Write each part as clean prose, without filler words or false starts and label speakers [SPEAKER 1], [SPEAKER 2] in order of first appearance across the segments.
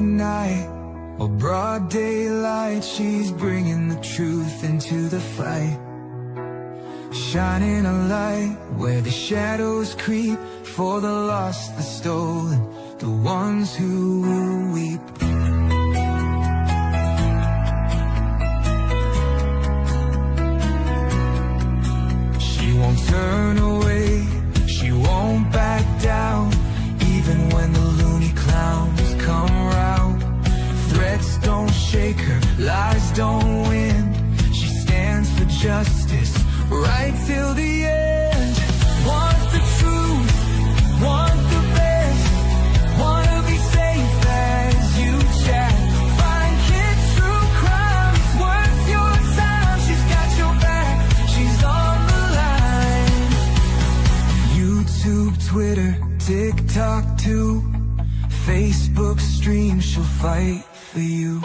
[SPEAKER 1] night or broad daylight, she's bringing the truth into the fight. Shining a light where the shadows creep, for the lost, the stolen, the ones who will weep. She won't turn away, she won't back down, even when the loony clowns come round. Threats don't shake her, lies don't win. She stands for justice, right till the end. Want the truth, want the best, wanna be safe as you chat. Find Kid True Crime, it's worth your time. She's got your back, she's on the line. YouTube, Twitter, TikTok too, Facebook stream, she'll fight for you.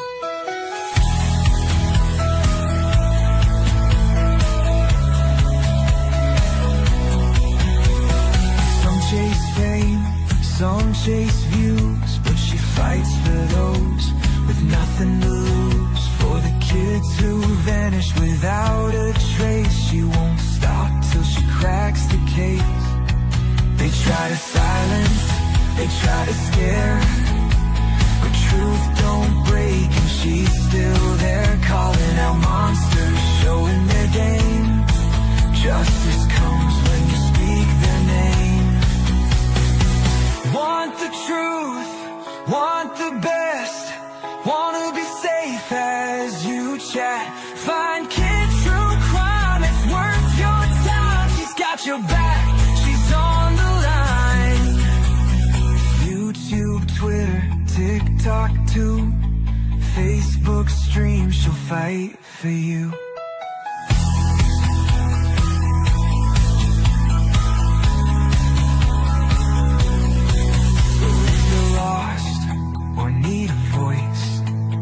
[SPEAKER 1] Chase fame, some chase views, but she fights for those with nothing to lose. For the kids who vanish without a trace, she won't stop till she cracks the case. They try to silence, they try to scare, but truth don't break and she's still there, calling out monsters, showing their game. Justice comes when you speak their name. Want the truth, want the best, wanna be safe as you chat. Find Kid True Crime, it's worth your time. She's got your back, she's on the line. YouTube, Twitter, TikTok too, Facebook stream, she'll fight for you.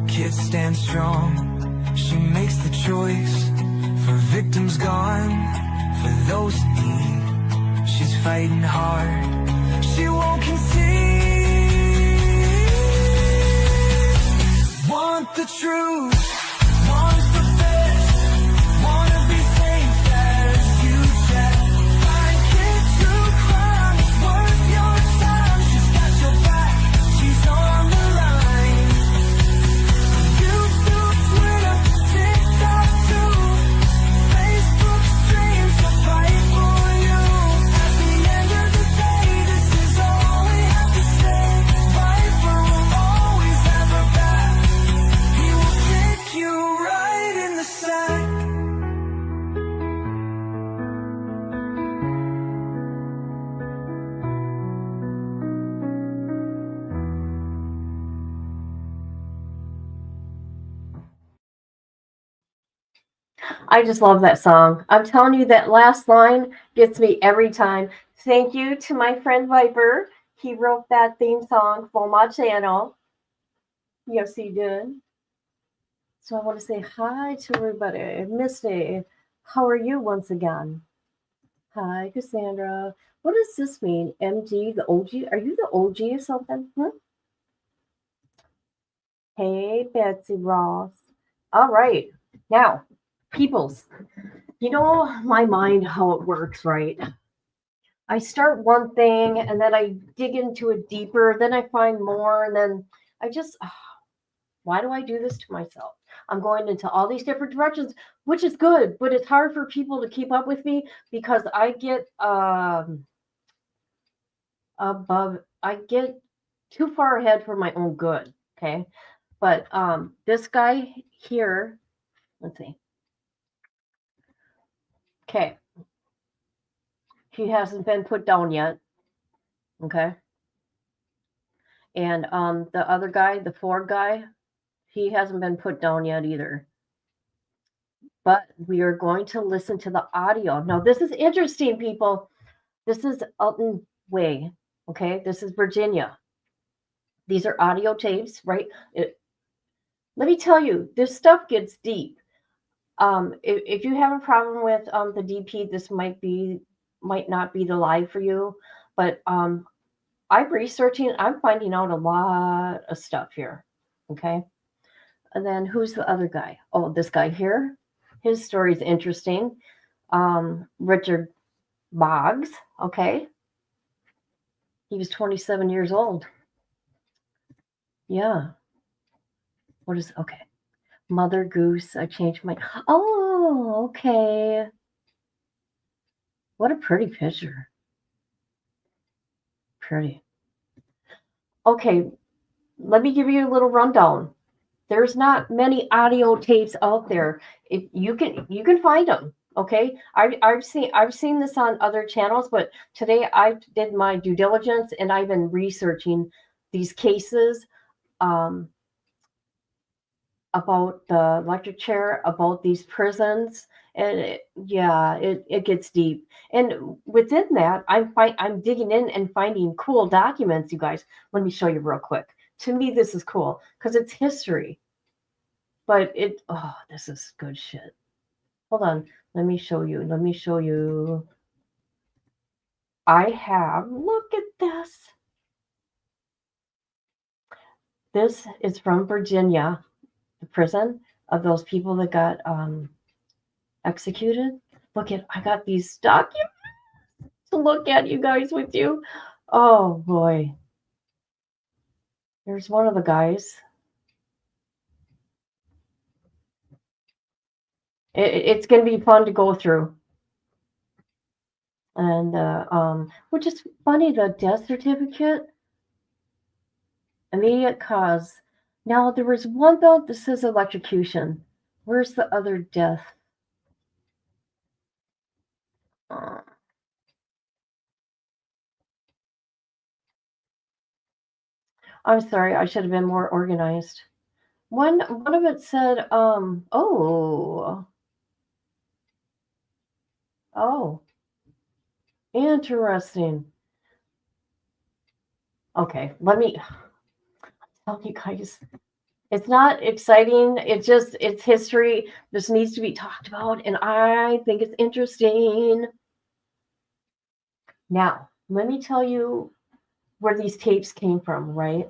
[SPEAKER 1] Kids stand strong, she makes the choice. For victims gone, for those in need, she's fighting hard, she won't concede. Want the truth, want the best, wanna be safe as you chat. Find Kid True Crime, it's worth your time. She's got your back, she's on the line.
[SPEAKER 2] I just love that song. I'm telling you, that last line gets me every time. Thank you to my friend Viper. He wrote that theme song for my channel. Yes, he did. So I want to say hi to everybody. Misty, how are you once again? Hi, Cassandra. What does this mean? MG, the OG? Are you the OG or something? Hey, Betsy Ross. All right. Now, peoples, you know my mind, how it works, right? I start one thing and then I dig into it deeper, then I find more, and then I just, why do I do this to myself? I'm going into all these different directions, which is good, but it's hard for people to keep up with me because I get too far ahead for my own good, okay? But this guy here, let's see. Okay. He hasn't been put down yet. Okay. And the other guy, the Ford guy, he hasn't been put down yet either. But we are going to listen to the audio. Now, this is interesting, people. This is Alton, Waye. Okay. This is Virginia. These are audio tapes, right? Let me tell you, this stuff gets deep. If you have a problem with the DP, this might not be the live for you. But I'm researching. I'm finding out a lot of stuff here. Okay. And then who's the other guy? Oh, this guy here. His story is interesting. Richard Boggs. Okay. He was 27 years old. Yeah. What is okay? Mother Goose. I changed my. Oh, okay. What a pretty picture. Pretty. Okay, let me give you a little rundown. There's not many audio tapes out there. If you can find them. Okay, I've seen this on other channels, but today I did my due diligence and I've been researching these cases um, about the electric chair, about these prisons, and it gets deep. And within that, I'm digging in and finding cool documents. You guys, let me show you real quick. To me, this is cool because it's history. But this is good shit. Hold on, let me show you. Let me show you. I have. Look at this. This is from Virginia, the prison of those people that got executed. Look at, I got these documents to look at, you guys, with you. Oh boy. Here's one of the guys. It's going to be fun to go through. And which is funny, the death certificate, immediate cause. Now there was one though that says electrocution. Where's the other death? I'm sorry, I should have been more organized. One of it said, oh, interesting. Okay, let me tell you guys. It's not exciting. It's history. This needs to be talked about, and I think it's interesting. Now, let me tell you where these tapes came from, right?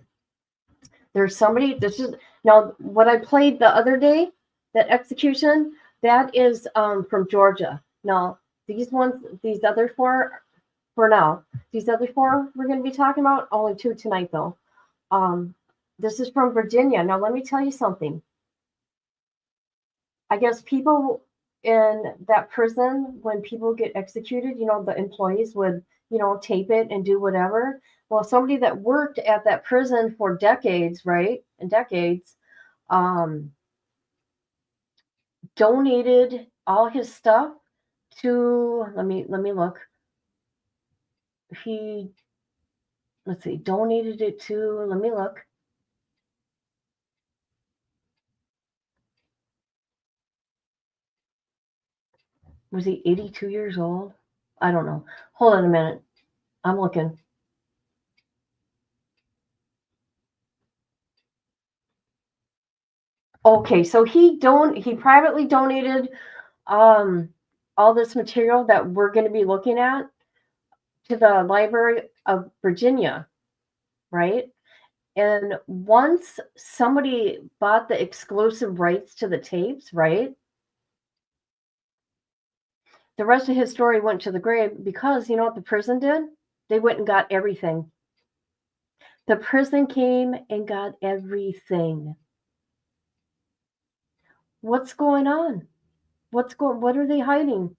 [SPEAKER 2] There's somebody, this is now what I played the other day, that execution, that is from Georgia. Now, these other four, for now, these other four we're going to be talking about, only two tonight though. This is from Virginia. Now, let me tell you something. I guess people in that prison, when people get executed, the employees would, tape it and do whatever. Well, somebody that worked at that prison for decades, right? And decades, donated all his stuff to, let me look. Donated it to, let me look. Was he 82 years old? I don't know. Hold on a minute. I'm looking. Okay, so he privately donated all this material that we're going to be looking at to the Library of Virginia, right? And once somebody bought the exclusive rights to the tapes, right? The rest of his story went to the grave because you know what the prison did? They went and got everything. The prison came and got everything. What's going on? What are they hiding?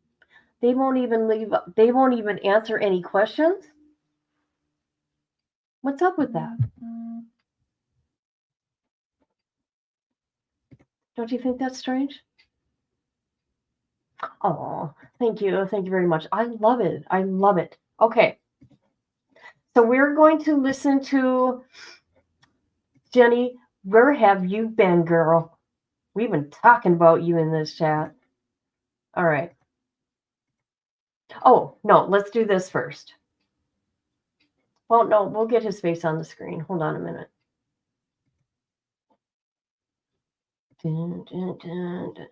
[SPEAKER 2] They won't even answer any questions. What's up with that? Don't you think that's strange? Oh, thank you. Thank you very much. I love it. I love it. Okay. So we're going to listen to Jenny. Where have you been, girl? We've been talking about you in this chat. All right. Oh, no, let's do this first. Well, no, we'll get his face on the screen. Hold on a minute. Dun, dun, dun, dun.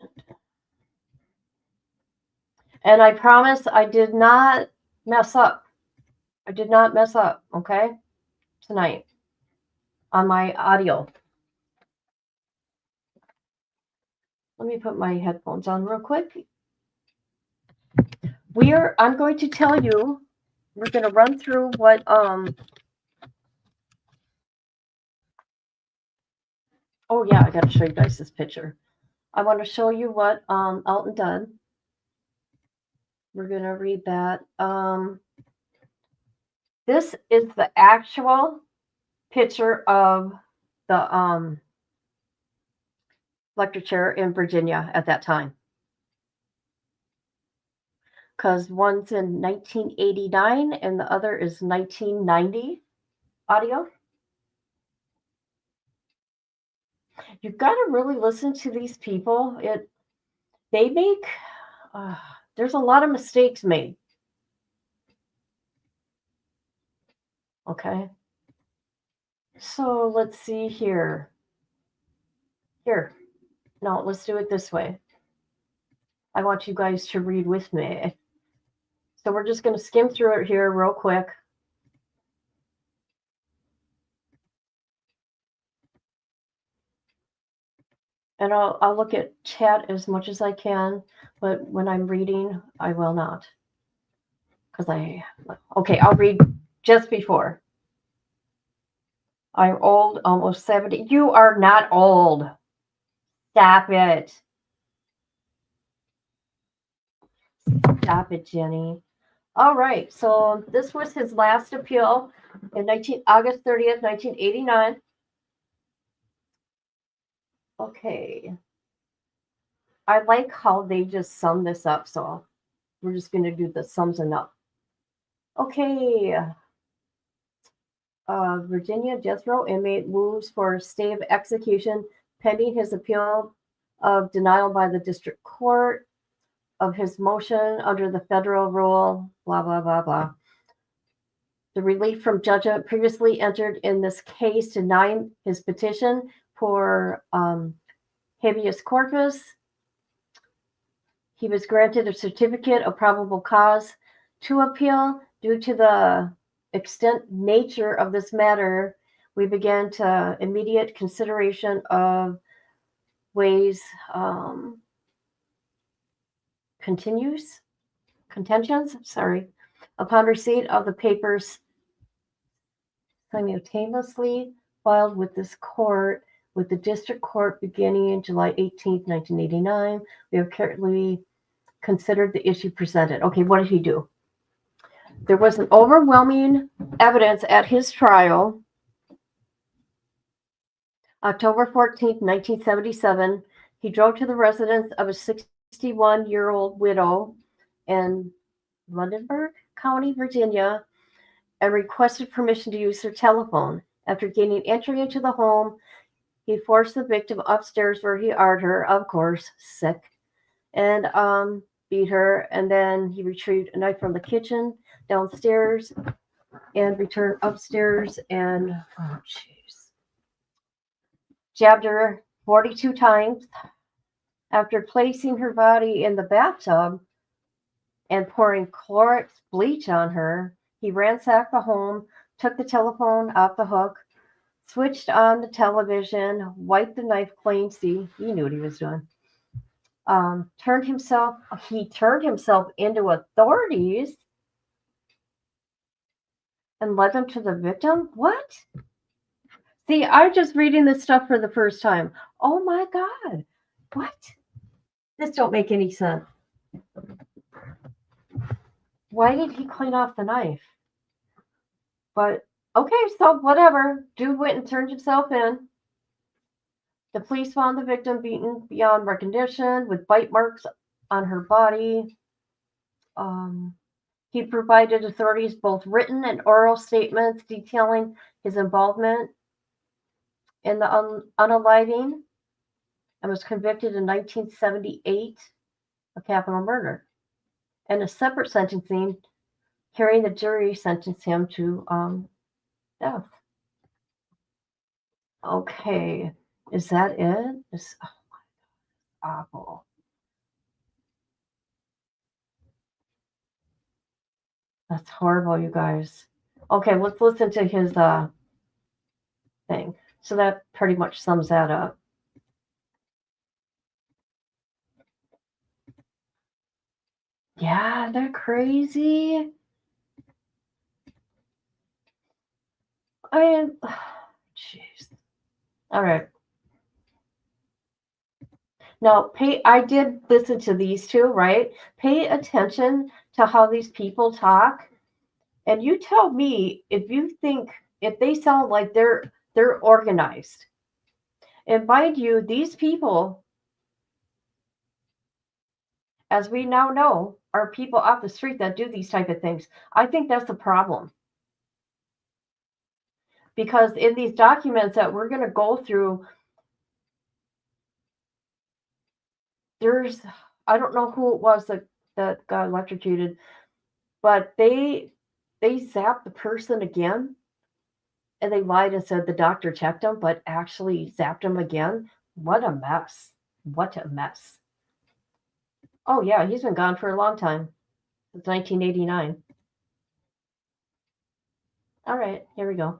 [SPEAKER 2] And I promise I did not mess up. I did not mess up, okay? Tonight on my audio. Let me put my headphones on real quick. I'm going to tell you, we're going to run through what, oh yeah, I got to show you guys this picture. I want to show you what Alton done. We're going to read that. This is the actual picture of the electric chair in Virginia at that time. Because one's in 1989 and the other is 1990 audio. You've got to really listen to these people. They make there's a lot of mistakes made. Okay. So let's see here. Here. No, let's do it this way. I want you guys to read with me. So we're just going to skim through it here real quick. And I'll look at chat as much as I can, but when I'm reading, I will not. Okay, I'll read just before. I'm old, almost 70. You are not old. Stop it. Stop it, Jenny. All right, so this was his last appeal in August 30th, 1989. Okay. I like how they just sum this up, so we're just going to do the sums and up. Okay. Virginia death row inmate moves for stay of execution pending his appeal of denial by the district court of his motion under the federal rule, blah, blah, blah, blah. The relief from judgment previously entered in this case denying his petition for habeas corpus. He was granted a certificate of probable cause to appeal. Due to the extent nature of this matter, we began to immediate consideration of Waye's contentions. Upon receipt of the papers simultaneously filed with this court, with the district court beginning July 18th, 1989, we have carefully considered the issue presented. Okay, what did he do? There was an overwhelming evidence at his trial. October 14th, 1977, he drove to the residence of a 61-year-old widow in Lunenburg County, Virginia, and requested permission to use her telephone. After gaining entry into the home, he forced the victim upstairs where he arred her, of course, sick, and beat her, and then he retrieved a knife from the kitchen downstairs and returned upstairs and jabbed her 42 times. After placing her body in the bathtub and pouring Clorox bleach on her, he ransacked the home, took the telephone off the hook, switched on the television, wiped the knife clean. See, he knew what he was doing. Turned himself into authorities and led them to the victim. What? See, I'm just reading this stuff for the first time. Oh my God. What? This don't make any sense. Why did he clean off the knife? But okay, so whatever. Dude went and turned himself in. The police found the victim beaten beyond recognition with bite marks on her body. He provided authorities both written and oral statements detailing his involvement in the unaliving and was convicted in 1978 of capital murder. And a separate sentencing hearing, the jury sentenced him to death. Okay, is that it? Oh my God, awful. That's horrible, you guys. Okay, let's listen to his thing. So that pretty much sums that up. Yeah, they're crazy. I mean, jeez. All right. Now, I did listen to these two, right? Pay attention to how these people talk, and you tell me if they sound like they're organized. And mind you, these people, as we now know, are people off the street that do these type of things. I think that's the problem. Because in these documents that we're going to go through, there's, I don't know who it was that got electrocuted, but they zapped the person again, and they lied and said the doctor checked him, but actually zapped him again. What a mess. What a mess. Oh, yeah, he's been gone for a long time. Since 1989. All right, here we go.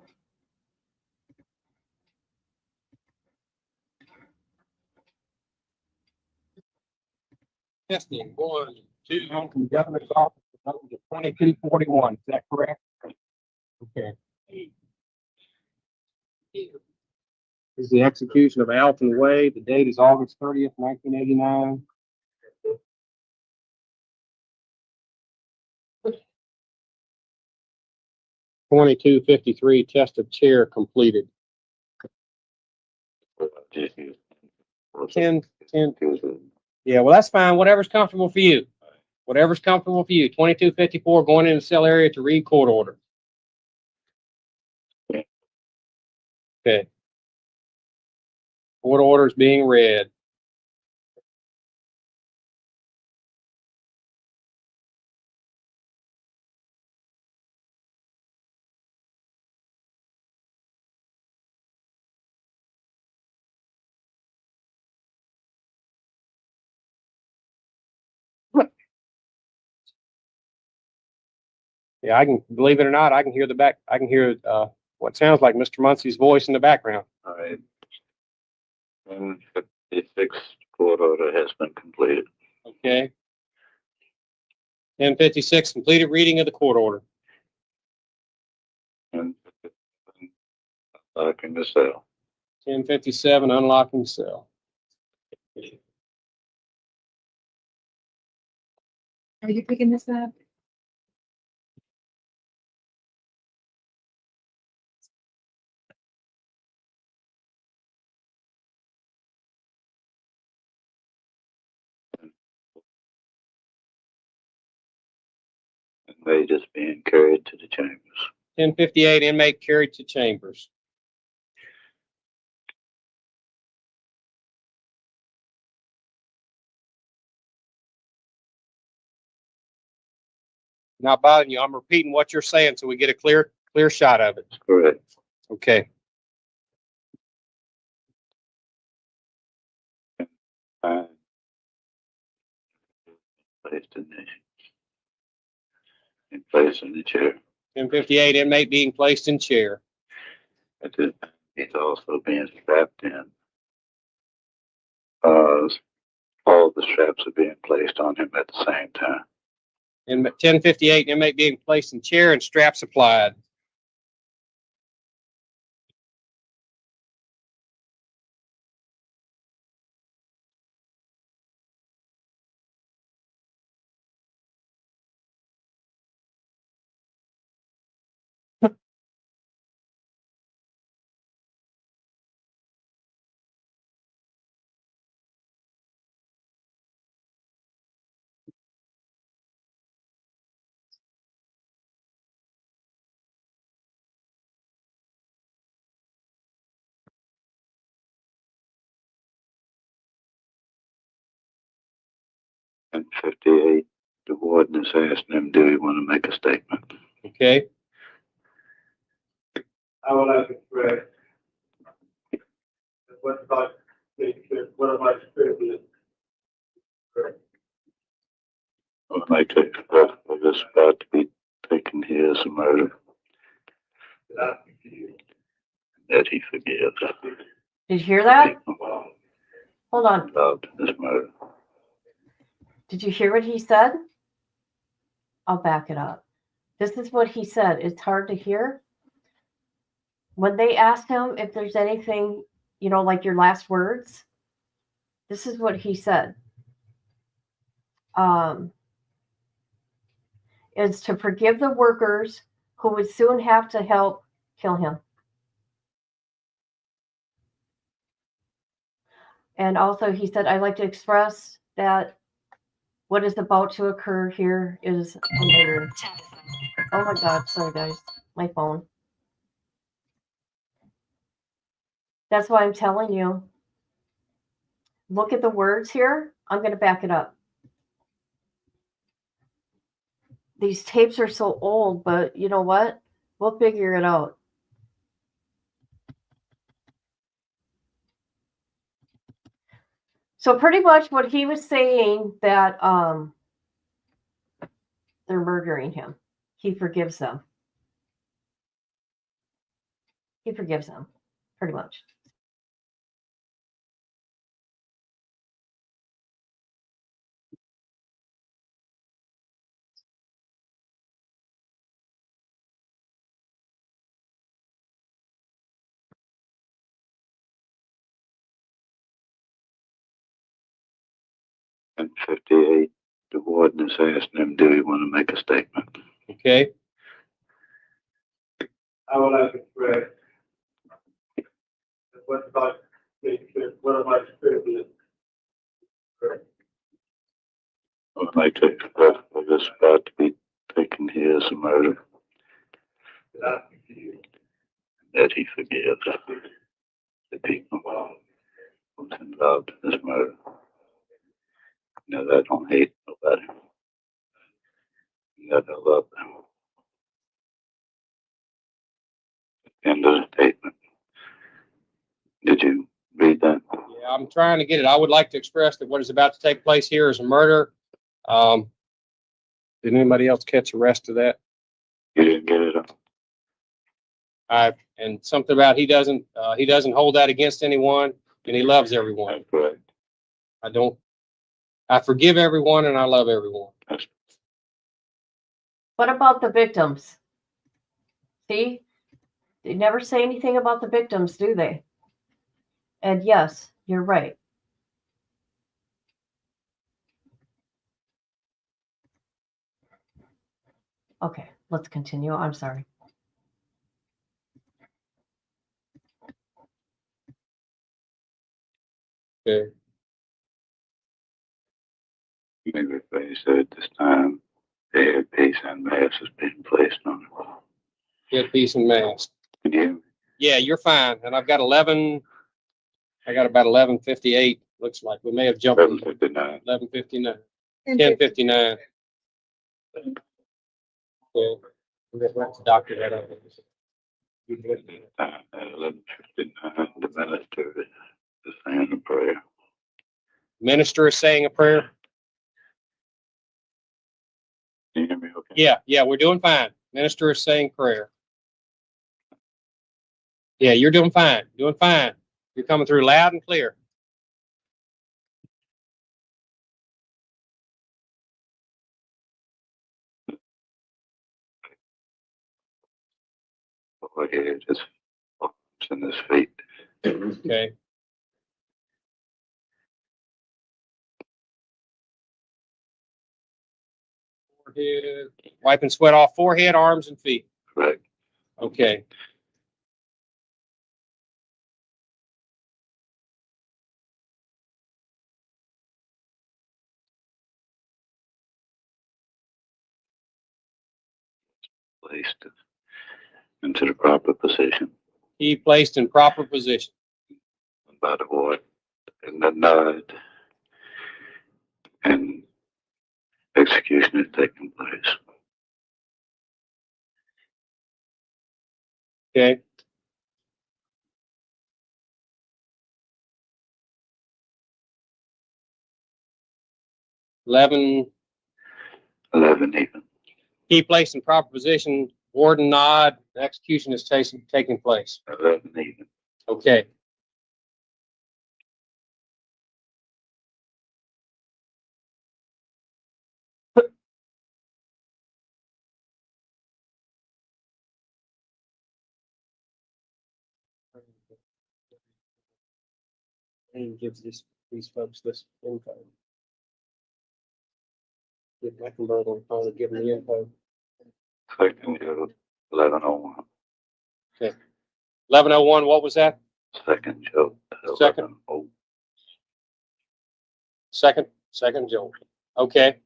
[SPEAKER 3] Testing 1, 2 from the governor's office, number 2241. Is that correct? Okay. This is the execution of Alton Waye. The date is August 30th, 1989. $22.53 test of chair completed. 10. Yeah, well, that's fine. Whatever's comfortable for you. Whatever's comfortable for you. 2254 going in the cell area to read court order. Okay. Court order is being read. Yeah, I can, believe it or not, I can hear I can hear what sounds like Mr. Muncie's voice in the background.
[SPEAKER 4] All right. 56 court order has been completed.
[SPEAKER 3] Okay. 1056, completed reading of the court order.
[SPEAKER 4] And locking the cell.
[SPEAKER 3] 1057, unlocking cell.
[SPEAKER 5] Are you picking this up?
[SPEAKER 4] Inmate is being carried to the chambers.
[SPEAKER 3] 1058, inmate carried to chambers. Not bothering you. I'm repeating what you're saying so we get a clear shot of it.
[SPEAKER 4] That's correct.
[SPEAKER 3] Okay.
[SPEAKER 4] Placed in place in the chair.
[SPEAKER 3] 1058, inmate being placed in chair.
[SPEAKER 4] He's also being strapped in. All the straps are being placed on him at the same time.
[SPEAKER 3] And 1058, inmate being placed in chair and straps applied.
[SPEAKER 4] And 58, the warden is asking him, do he want to make a statement?
[SPEAKER 3] Okay.
[SPEAKER 6] I would like to express what about my experience.
[SPEAKER 4] I'd like to express what is about to be taken here as a murder, that he forgives.
[SPEAKER 2] Did you hear that? Hold on.
[SPEAKER 4] Involved in this murder.
[SPEAKER 2] Did you hear what he said? I'll back it up. This is what he said. It's hard to hear. When they asked him if there's anything, like your last words, this is what he said. Is to forgive the workers who would soon have to help kill him. And also he said, I'd like to express that what is about to occur here is a murder. Oh my God, sorry guys, my phone. That's why I'm telling you. Look at the words here. I'm going to back it up. These tapes are so old, but you know what? We'll figure it out. So pretty much what he was saying that they're murdering him. He forgives them. He forgives them, pretty much.
[SPEAKER 4] And 58, the warden is asking him, do you want to make a statement?
[SPEAKER 3] Okay.
[SPEAKER 6] I would like to express what about my experience.
[SPEAKER 4] I'd like to express that this about to be taken here as a murder, that he forgives the people who's involved in this murder. That I don't hate nobody. That I love them. End of the statement. Did you read that?
[SPEAKER 3] Yeah, I'm trying to get it. I would like to express that what is about to take place here is a murder. Did anybody else catch the rest of that?
[SPEAKER 4] You didn't get it?
[SPEAKER 3] And something about he doesn't hold that against anyone, and he loves everyone.
[SPEAKER 4] That's correct.
[SPEAKER 3] I forgive everyone and I love everyone.
[SPEAKER 2] What about the victims? See, they never say anything about the victims, do they? And yes, you're right. Okay, let's continue. I'm sorry.
[SPEAKER 3] Okay.
[SPEAKER 4] Maybe if they said at this time, they had peace and mass has been placed on it.
[SPEAKER 3] Good peace and mass.
[SPEAKER 4] Can you hear me?
[SPEAKER 3] Yeah, you're fine. And I got about 11:58. Looks like we may have jumped
[SPEAKER 4] 11:59.
[SPEAKER 3] 11:59. 10:59. Okay. Doctor that up.
[SPEAKER 4] At 11:59, the minister is saying a prayer.
[SPEAKER 3] Minister is saying a prayer.
[SPEAKER 4] Can you hear me okay?
[SPEAKER 3] Yeah, we're doing fine. Minister is saying prayer. Yeah, you're doing fine. Doing fine. You're coming through loud and clear.
[SPEAKER 4] Over here, just arms and his feet.
[SPEAKER 3] Okay. Forehead, wiping sweat off forehead, arms, and feet.
[SPEAKER 4] Correct.
[SPEAKER 3] Okay.
[SPEAKER 4] Placed into the proper position
[SPEAKER 3] He placed in proper position.
[SPEAKER 4] by the ward and the nod, and execution is taking place.
[SPEAKER 3] Okay. Eleven.
[SPEAKER 4] 11 even.
[SPEAKER 3] He placed in proper position. Warden nod. The execution is taking place.
[SPEAKER 4] 11 even.
[SPEAKER 3] Okay. And gives these folks this info. Get Mecklenburg on the phone and give them the info.
[SPEAKER 4] Second Joe, 1101.
[SPEAKER 3] 1101, what was that?
[SPEAKER 4] Second Joe.
[SPEAKER 3] Second.
[SPEAKER 4] 1101.
[SPEAKER 3] Second Joel. Okay.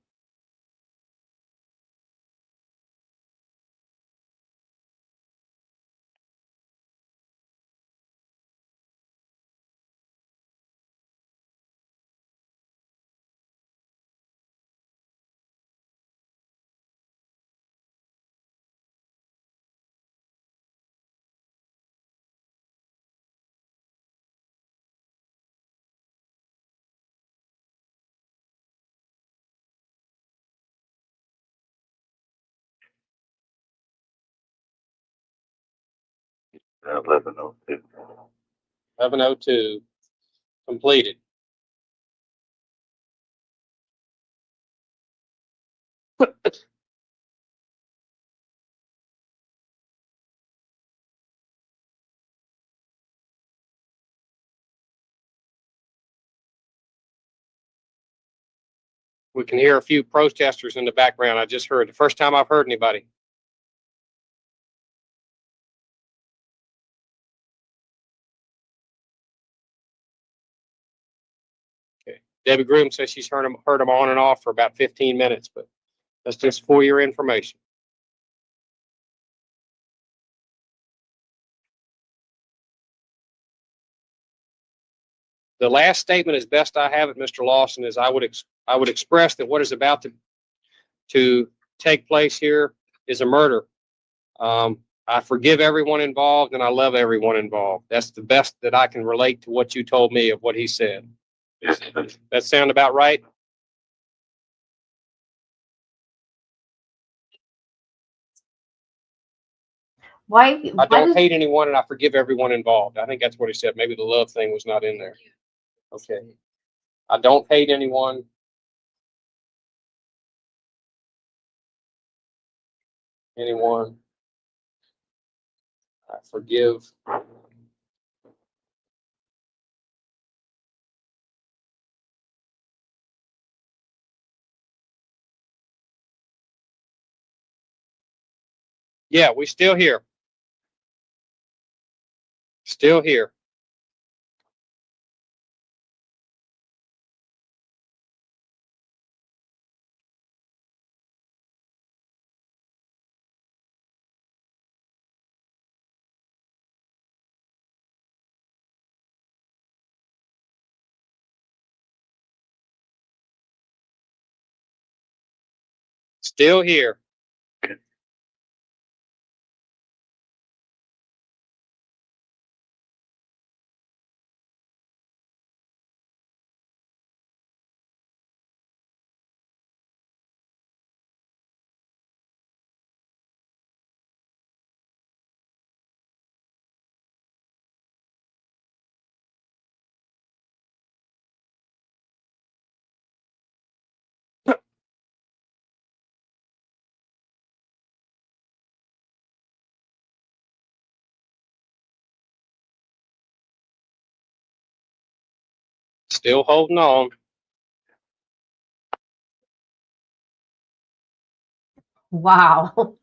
[SPEAKER 4] Yeah, 1102.
[SPEAKER 3] 1102 completed. We can hear a few protesters in the background. I just heard the first time I've heard anybody. Okay. Debbie Groom says she's heard them on and off for about 15 minutes, but that's just for your information. The last statement, as best I have it, Mr. Lawson, is I would express that what is about to take place here is a murder. I forgive everyone involved and I love everyone involved. That's the best that I can relate to what you told me of what he said.
[SPEAKER 4] Yes.
[SPEAKER 3] That sound about right?
[SPEAKER 2] Why
[SPEAKER 3] I don't
[SPEAKER 2] does
[SPEAKER 3] hate anyone and I forgive everyone involved. I think that's what he said. Maybe the love thing was not in there. Okay. I don't hate anyone. Anyone. I forgive. Yeah, we still here. Still here. Still here. Still holding on.
[SPEAKER 2] wow?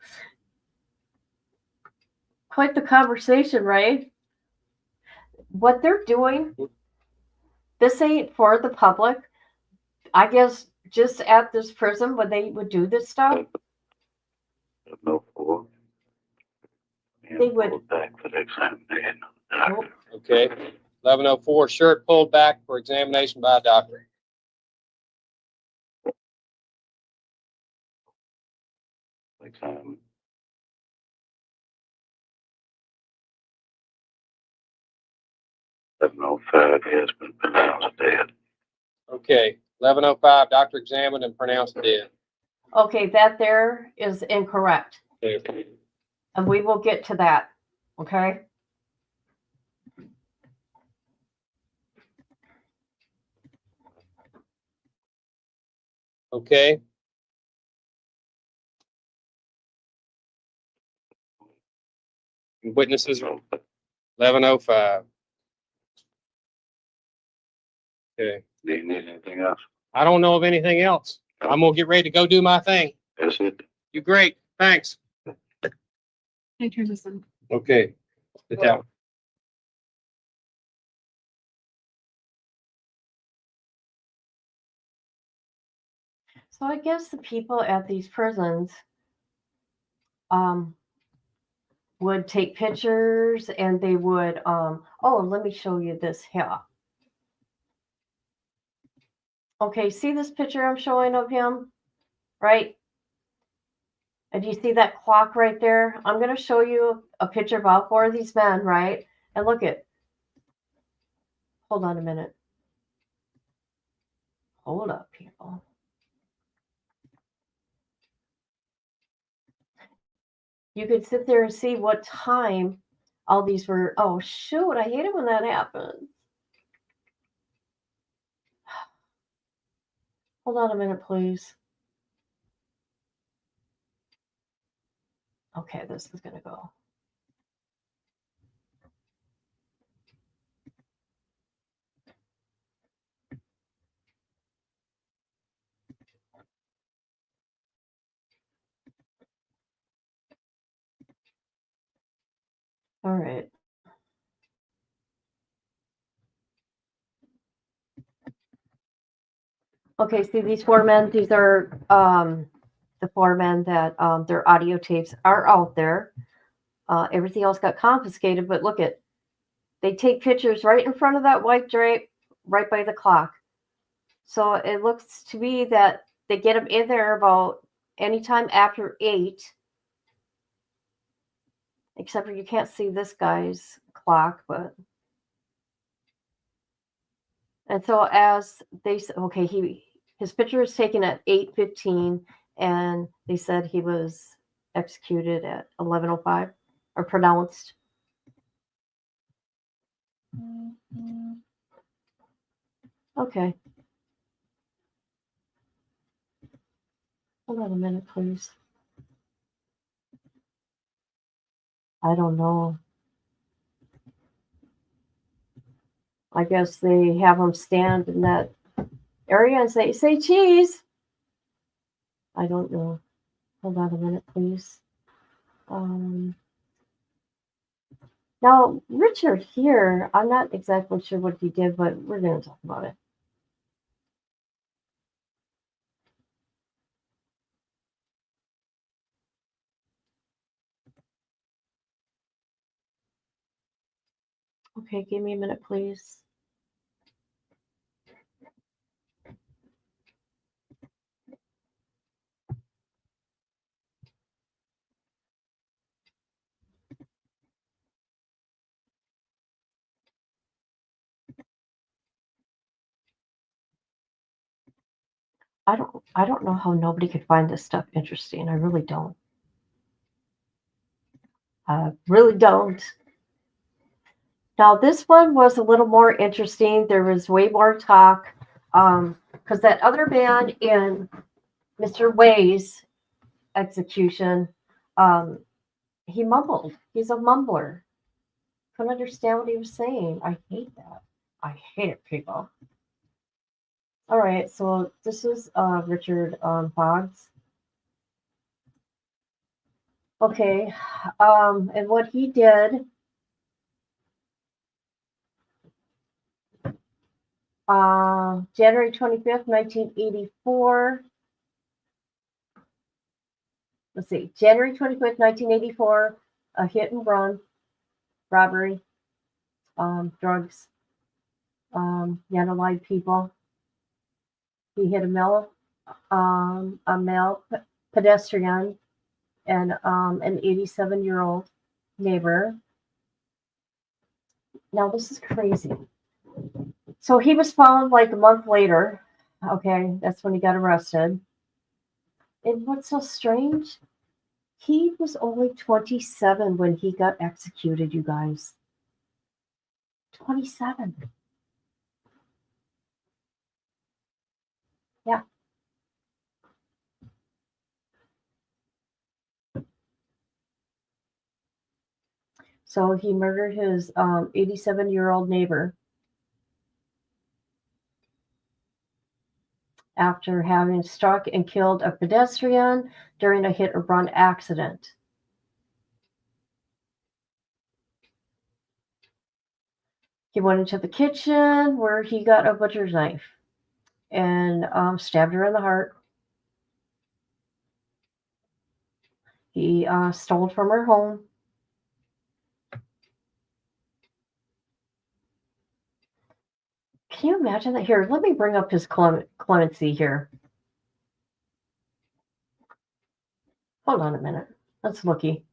[SPEAKER 2] Quite the conversation, right? What they're doing, this ain't for the public. I guess just at this prison when they would do this stuff,
[SPEAKER 4] No four.
[SPEAKER 2] They would-
[SPEAKER 4] Pulled back for the examination.
[SPEAKER 2] Nope.
[SPEAKER 3] Okay. 1104, shirt pulled back for examination by a doctor.
[SPEAKER 4] Exam. $705, he has been pronounced dead.
[SPEAKER 3] Okay. 1105, doctor examined and pronounced dead.
[SPEAKER 2] okay, that there is incorrect.
[SPEAKER 3] Okay.
[SPEAKER 2] And we will get to that. Okay.
[SPEAKER 3] Okay. Witnesses, 1105. Okay.
[SPEAKER 4] Do you need anything else?
[SPEAKER 3] I don't know of anything else. I'm gonna get ready to go do my thing.
[SPEAKER 4] That's it.
[SPEAKER 3] You great. Thanks.
[SPEAKER 5] I turn this on.
[SPEAKER 3] Okay. Sit down.
[SPEAKER 2] So I guess the people at these prisons would take pictures and they would oh, let me show you this here. Okay, see this picture I'm showing of him, right? And do you see that clock right there? I'm going to show you a picture of all four of these men, right? And look at, hold on a minute. Hold up, people. You could sit there and see what time all these were. Oh, shoot, I hate it when that happens. Hold on a minute, please. Okay, this is going to go. All right. Okay, see these four men, these are the four men that their audio tapes are out there. Everything else got confiscated, but look at, they take pictures right in front of that white drape, right by the clock. So it looks to me that they get them in there about anytime after 8, except for you can't see this guy's clock, but. And so as they, okay, his picture was taken at 8:15, and they said he was executed at 11:05, or pronounced. Okay. Hold on a minute, please. I don't know. I guess they have him stand in that area and say cheese. I don't know. Hold on a minute, please. Now, Richard here, I'm not exactly sure what he did, but we're going to talk about it. Okay, give me a minute, please. I don't know how nobody could find this stuff interesting. I really don't. I really don't. Now, this one was a little more interesting. There was way more talk because that other man in Mr. Waye's execution, he mumbled. He's a mumbler. Couldn't understand what he was saying. I hate that. I hate it, people. All right, so this is Richard Boggs. Okay, and what he did, January 25th, 1984. Let's see, January 25th, 1984, a hit and run, robbery, drugs, unalived people. He hit a male pedestrian and an 87-year-old neighbor. Now, this is crazy. So he was found like a month later. Okay, that's when he got arrested. And what's so strange? He was only 27 when he got executed, you guys. 27. Yeah. So he murdered his 87-year-old neighbor. after having struck and killed a pedestrian during a hit-or-run accident. He went into the kitchen where he got a butcher's knife and stabbed her in the heart. He stole from her home. Can you imagine that? Here, let me bring up his clemency here. Hold on a minute. Let's looky.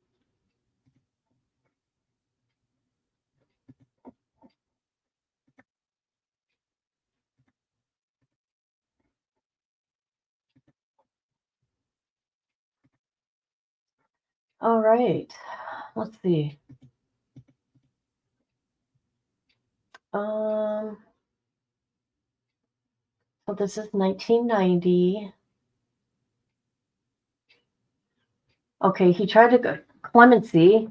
[SPEAKER 2] All right. Let's see. So this is 1990. Okay, he tried to go clemency.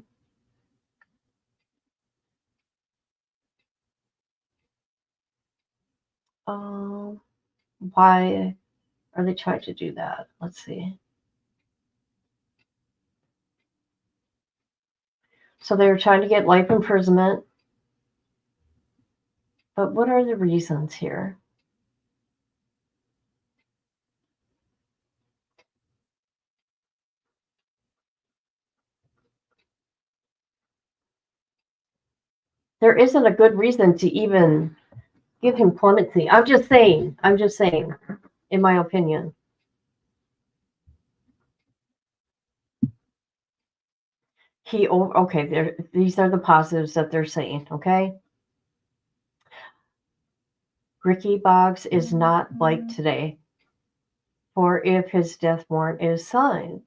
[SPEAKER 2] Why are they trying to do that? Let's see. So they were trying to get life imprisonment. But what are the reasons here? There isn't a good reason to even give him clemency. I'm just saying, in my opinion. Okay, these are the positives that they're saying, okay? Ricky Boggs is not like today, for if his death warrant is signed.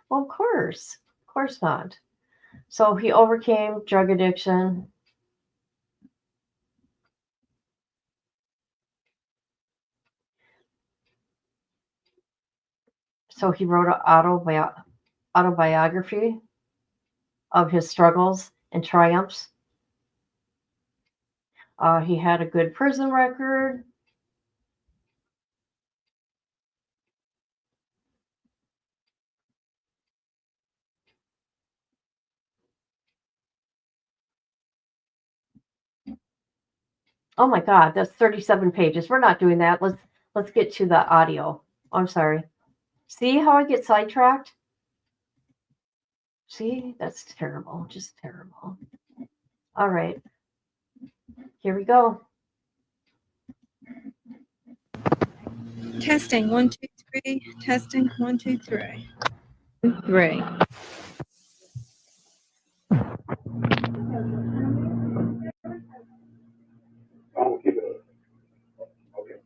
[SPEAKER 2] Well, of course not. So he overcame drug addiction. So he wrote an autobiography of his struggles and triumphs. He had a good prison record. Oh my God, that's 37 pages. We're not doing that. Let's get to the audio. I'm sorry. See how I get sidetracked? See, that's terrible. Just terrible. All right. Here we go.
[SPEAKER 5] Testing 1, 2, 3. Testing 1, 2, 3. 3.
[SPEAKER 6] I'll keep it. Okay.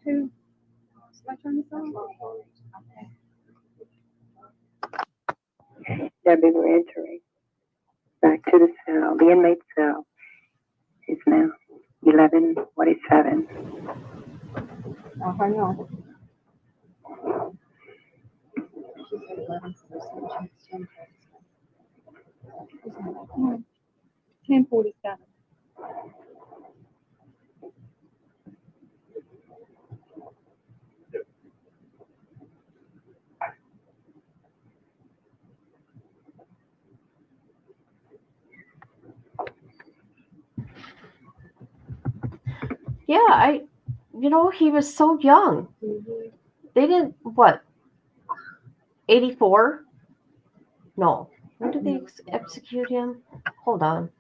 [SPEAKER 5] Who? Should I turn this on?
[SPEAKER 7] Debbie, we're entering back to the cell. The inmate cell is now 1147.
[SPEAKER 5] Oh, hang on. 10:47.
[SPEAKER 2] Yeah, he was so young. They didn't, what, 84? No. When did they execute him? Hold on.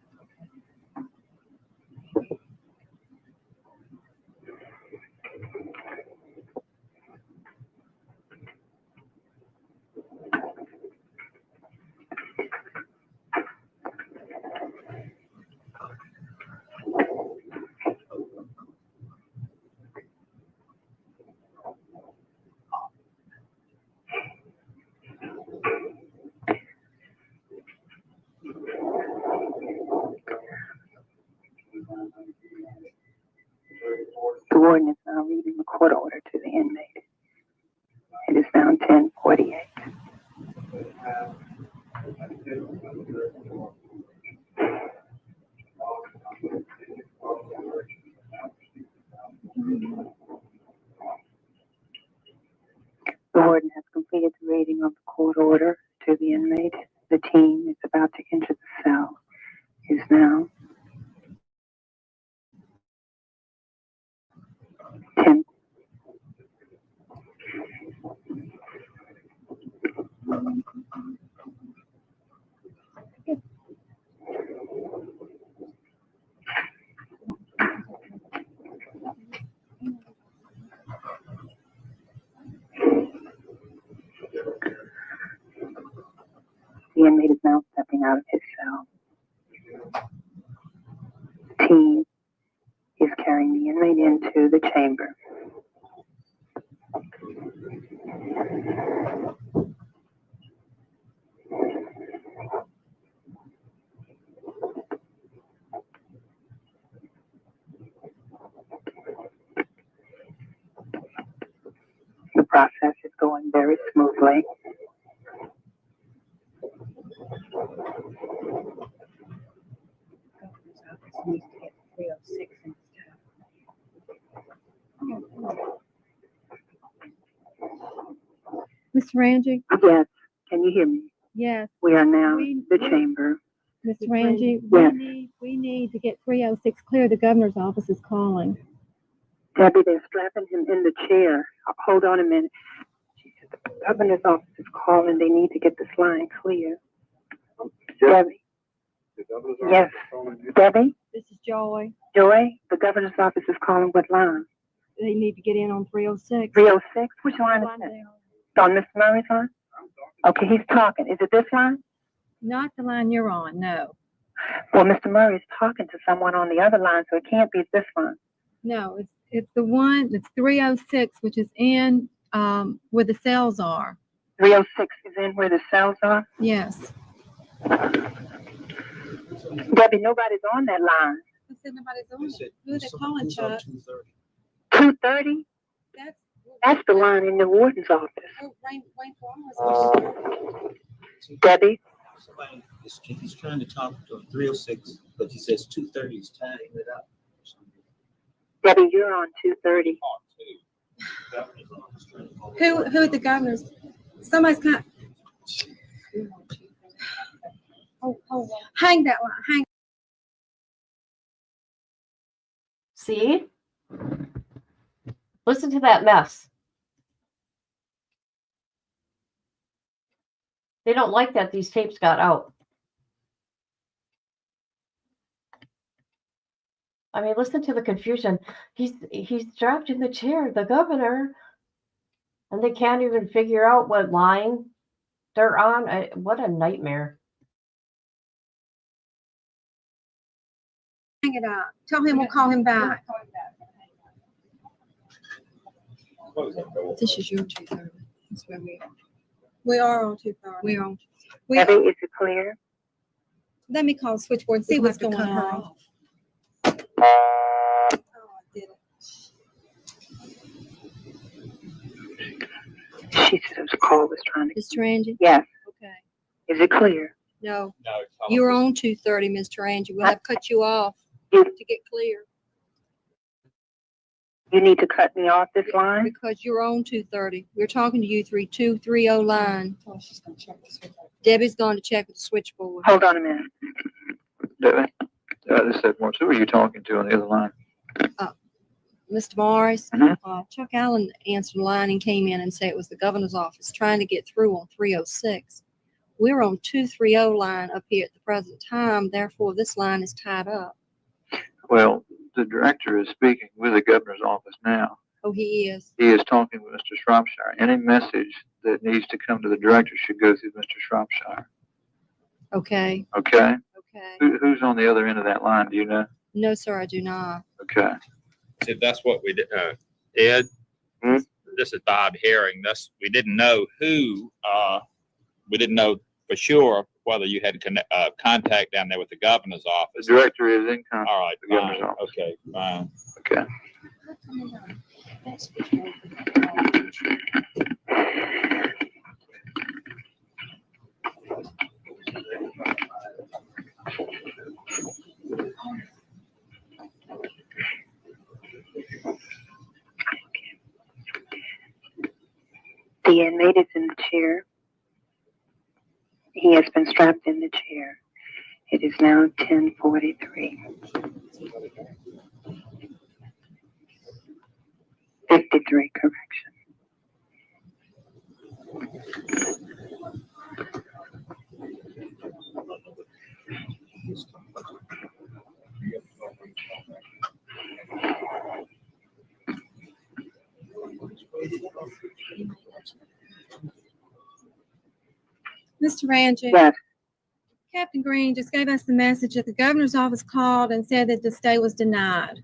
[SPEAKER 7] 11:48. The warden has completed the reading of the court order to the inmate. The team is about to enter the cell. Is now 10. The inmate is now stepping out of his cell. The team is carrying the inmate into the chamber. The process is going very smoothly.
[SPEAKER 5] Mr. Rangi?
[SPEAKER 7] Yes, can you hear me?
[SPEAKER 5] Yes,
[SPEAKER 7] We are now in the chamber.
[SPEAKER 5] Mr. Rangi,
[SPEAKER 7] Yes.
[SPEAKER 5] we need to get 306 clear. The governor's office is calling.
[SPEAKER 7] Debbie, they're strapping him in the chair. Hold on a minute. The governor's office is calling. They need to get this line clear. Debbie? Yes. Debbie?
[SPEAKER 5] This is Joy.
[SPEAKER 7] Joy? The governor's office is calling. What line?
[SPEAKER 5] They need to get in on 306.
[SPEAKER 7] 306? Which line is that? It's on Mr. Murray's line? Okay, he's talking. Is it this line?
[SPEAKER 5] Not the line you're on, no.
[SPEAKER 7] Well, Mr. Murray's talking to someone on the other line, so it can't be this line.
[SPEAKER 5] No, it's the one, it's 306, which is in where the cells are.
[SPEAKER 7] 306 is in where the cells are?
[SPEAKER 5] Yes.
[SPEAKER 7] Debbie, nobody's on that line.
[SPEAKER 5] I said nobody's on it. Who are they calling, Chuck?
[SPEAKER 7] 230? That's the line in the warden's office.
[SPEAKER 5] Oh, Wayne Farmer's.
[SPEAKER 7] Debbie?
[SPEAKER 8] Somebody he's trying to talk to 306, but he says 230 is tying it up.
[SPEAKER 7] Debbie, you're on 230.
[SPEAKER 5] Who are the governors? Somebody's got. Oh, hold on. Hang that line. Hang.
[SPEAKER 2] See? Listen to that mess. They don't like that these tapes got out. I mean, listen to the confusion. He's strapped in the chair, the governor, and they can't even figure out what line they're on. What a nightmare.
[SPEAKER 5] Hang it up. Tell him we'll call him back. This is your 230. That's where we are. We are on 230. We're on.
[SPEAKER 7] Debbie, is it clear?
[SPEAKER 5] Let me call the switchboard and see what's going on. Oh, I did it.
[SPEAKER 7] She said the call was trying to.
[SPEAKER 5] Mr. Rangi?
[SPEAKER 7] Yes.
[SPEAKER 5] Okay.
[SPEAKER 7] Is it clear?
[SPEAKER 5] No.
[SPEAKER 3] No,
[SPEAKER 5] You're on 230, Mr. Rangi. We'll have to cut you off
[SPEAKER 7] You-
[SPEAKER 5] to get clear
[SPEAKER 7] You need to cut me off this line?
[SPEAKER 5] because you're on 230. We're talking to you 3230 line. Oh, she's going to check the switchboard. Debbie's going to check with the switchboard.
[SPEAKER 7] Hold on a minute.
[SPEAKER 9] Debbie, this is Edwards. Who are you talking to on the other line?
[SPEAKER 5] Mr. Morris,
[SPEAKER 9] Mhm.
[SPEAKER 5] Chuck Allen answered the line and came in and said it was the governor's office trying to get through on 306. We're on 230 line up here at the present time. Therefore, this line is tied up.
[SPEAKER 9] Well, the director is speaking with the governor's office now.
[SPEAKER 5] Oh, he is.
[SPEAKER 9] He is talking with Mr. Shropshire. Any message that needs to come to the director should go through Mr. Shropshire.
[SPEAKER 5] Okay.
[SPEAKER 9] Okay?
[SPEAKER 5] Okay.
[SPEAKER 9] Who's on the other end of that line? Do you know?
[SPEAKER 5] No, sir, I do not.
[SPEAKER 9] Okay.
[SPEAKER 10] See, that's what we did, Ed.
[SPEAKER 9] Hmm?
[SPEAKER 10] This is Bob Herring. We didn't know who, we didn't know for sure whether you had contact down there with the governor's
[SPEAKER 9] The
[SPEAKER 10] office.
[SPEAKER 9] director is in contact
[SPEAKER 10] All right,
[SPEAKER 9] with the governor's
[SPEAKER 10] fine.
[SPEAKER 9] office.
[SPEAKER 10] Okay, fine.
[SPEAKER 9] Okay.
[SPEAKER 7] The inmate is in the chair. He has been strapped in the chair. It is now 10:43. 53, correction.
[SPEAKER 5] Mr. Ranjit,
[SPEAKER 7] Yes,
[SPEAKER 5] Captain Green just gave us the message that the governor's office called and said that the stay was denied.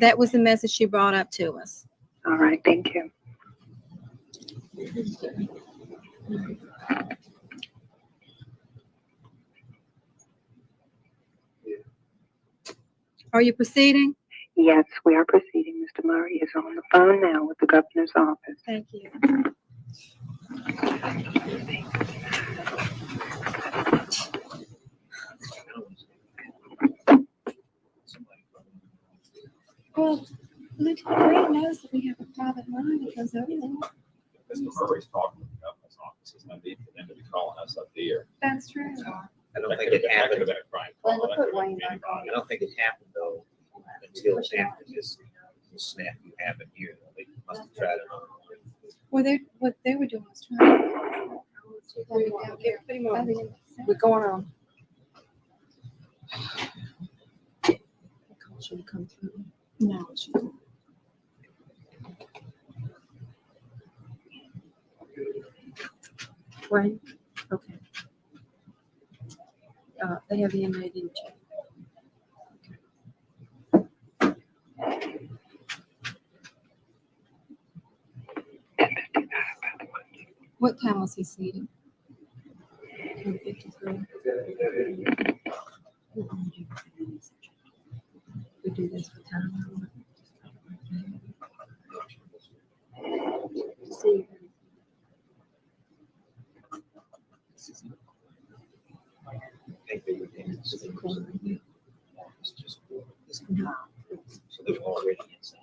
[SPEAKER 5] That was the message she brought up to us.
[SPEAKER 7] all right, thank you.
[SPEAKER 5] Are you proceeding?
[SPEAKER 7] Yes, we are proceeding. Mr. Murray is on the phone now with the governor's office.
[SPEAKER 5] Thank you. Well, Lieutenant Green knows that we have a private line that goes over there.
[SPEAKER 10] Mr. Murray's talking to the governor's office. There's no need for them to be calling us up here.
[SPEAKER 5] That's true.
[SPEAKER 8] I don't think it happened.
[SPEAKER 5] Glenda, put Waye back on.
[SPEAKER 8] I don't think it happened though until after this snap you happened here. They must have tried it.
[SPEAKER 5] Well, what they were doing was trying to. We're going on. The call should have come through. No, it shouldn't. Right, okay. They have the inmate in check. What time was he seated? 10:53. We do this for time. See.
[SPEAKER 8] I think they were in the city. It's just, so they're already inside.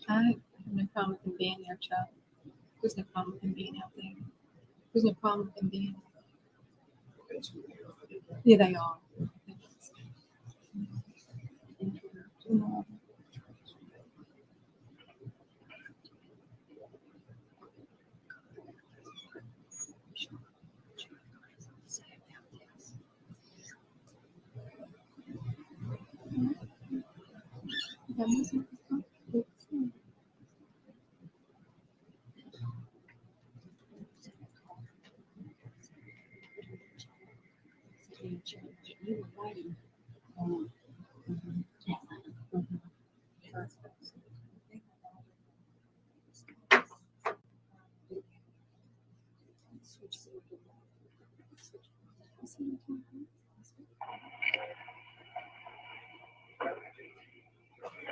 [SPEAKER 5] I have no problem with them being there, Chuck. There's no problem with them being out there. There's no problem with them being. Yeah, they are.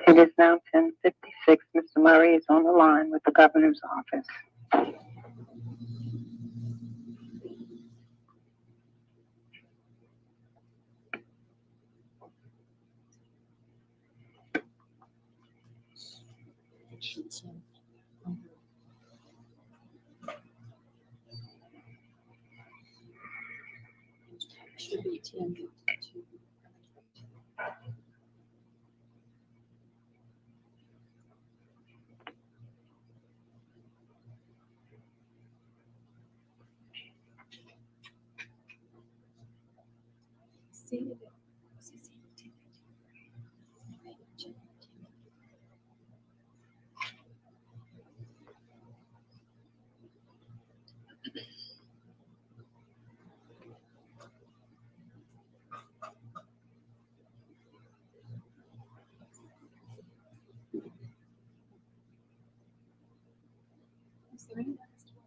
[SPEAKER 7] It is now 10:56. Mr. Murray is on the line with the governor's office.
[SPEAKER 5] Should be 10:52. See. Is there any last one?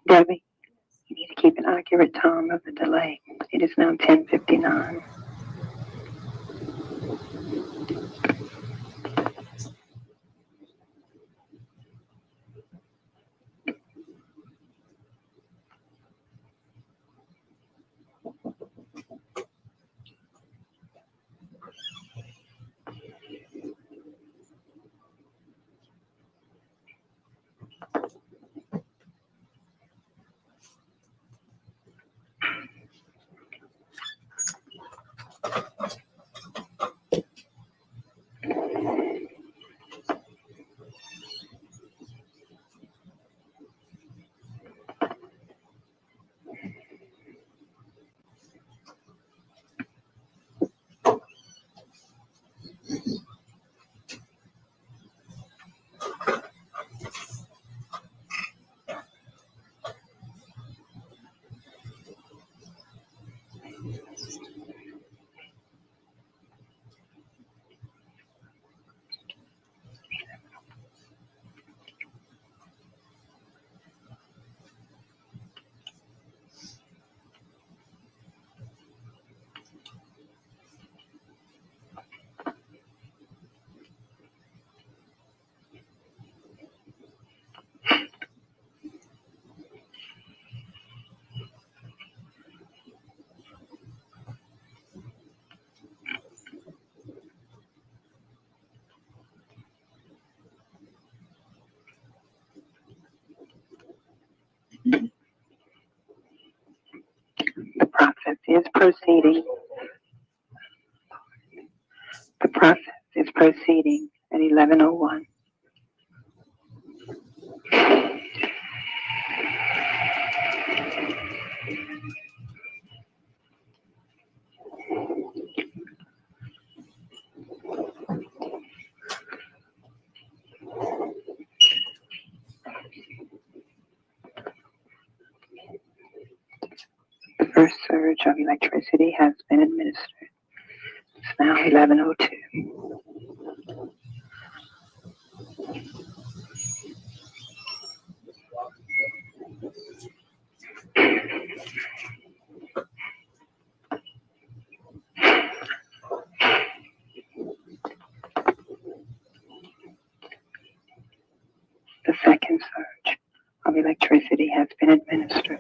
[SPEAKER 7] Debbie, you need to keep an accurate time of the delay. It is now 10:59. The process is proceeding. The process is proceeding at 11:01. The first surge of electricity has been administered. It's now 11:02. The second surge of electricity has been administered.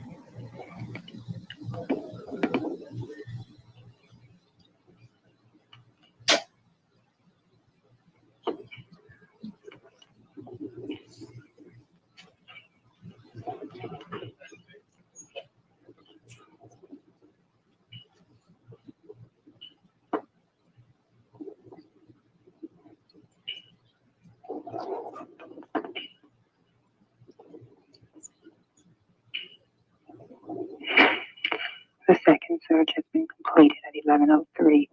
[SPEAKER 7] The second surge has been completed at 11:03.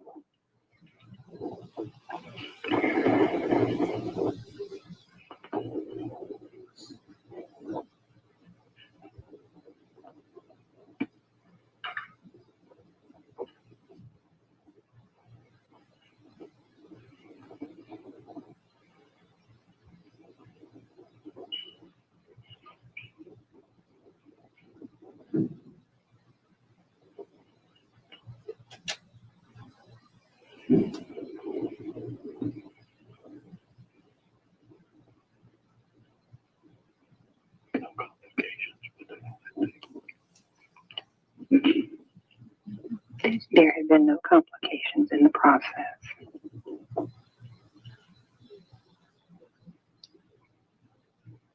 [SPEAKER 7] There have been no complications in the process.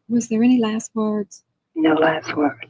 [SPEAKER 5] Was there any last words?
[SPEAKER 7] No last words.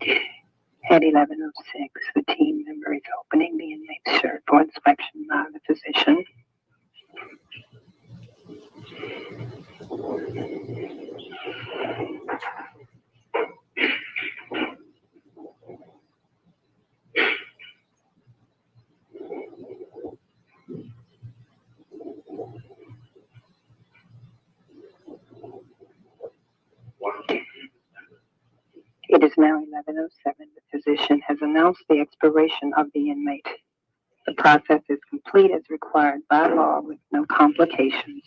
[SPEAKER 7] At 11:06, the team member is opening the inmate's shirt for inspection by the physician. It is now 11:07. The physician has announced the expiration of the inmate. The process is complete as required by law with no complications.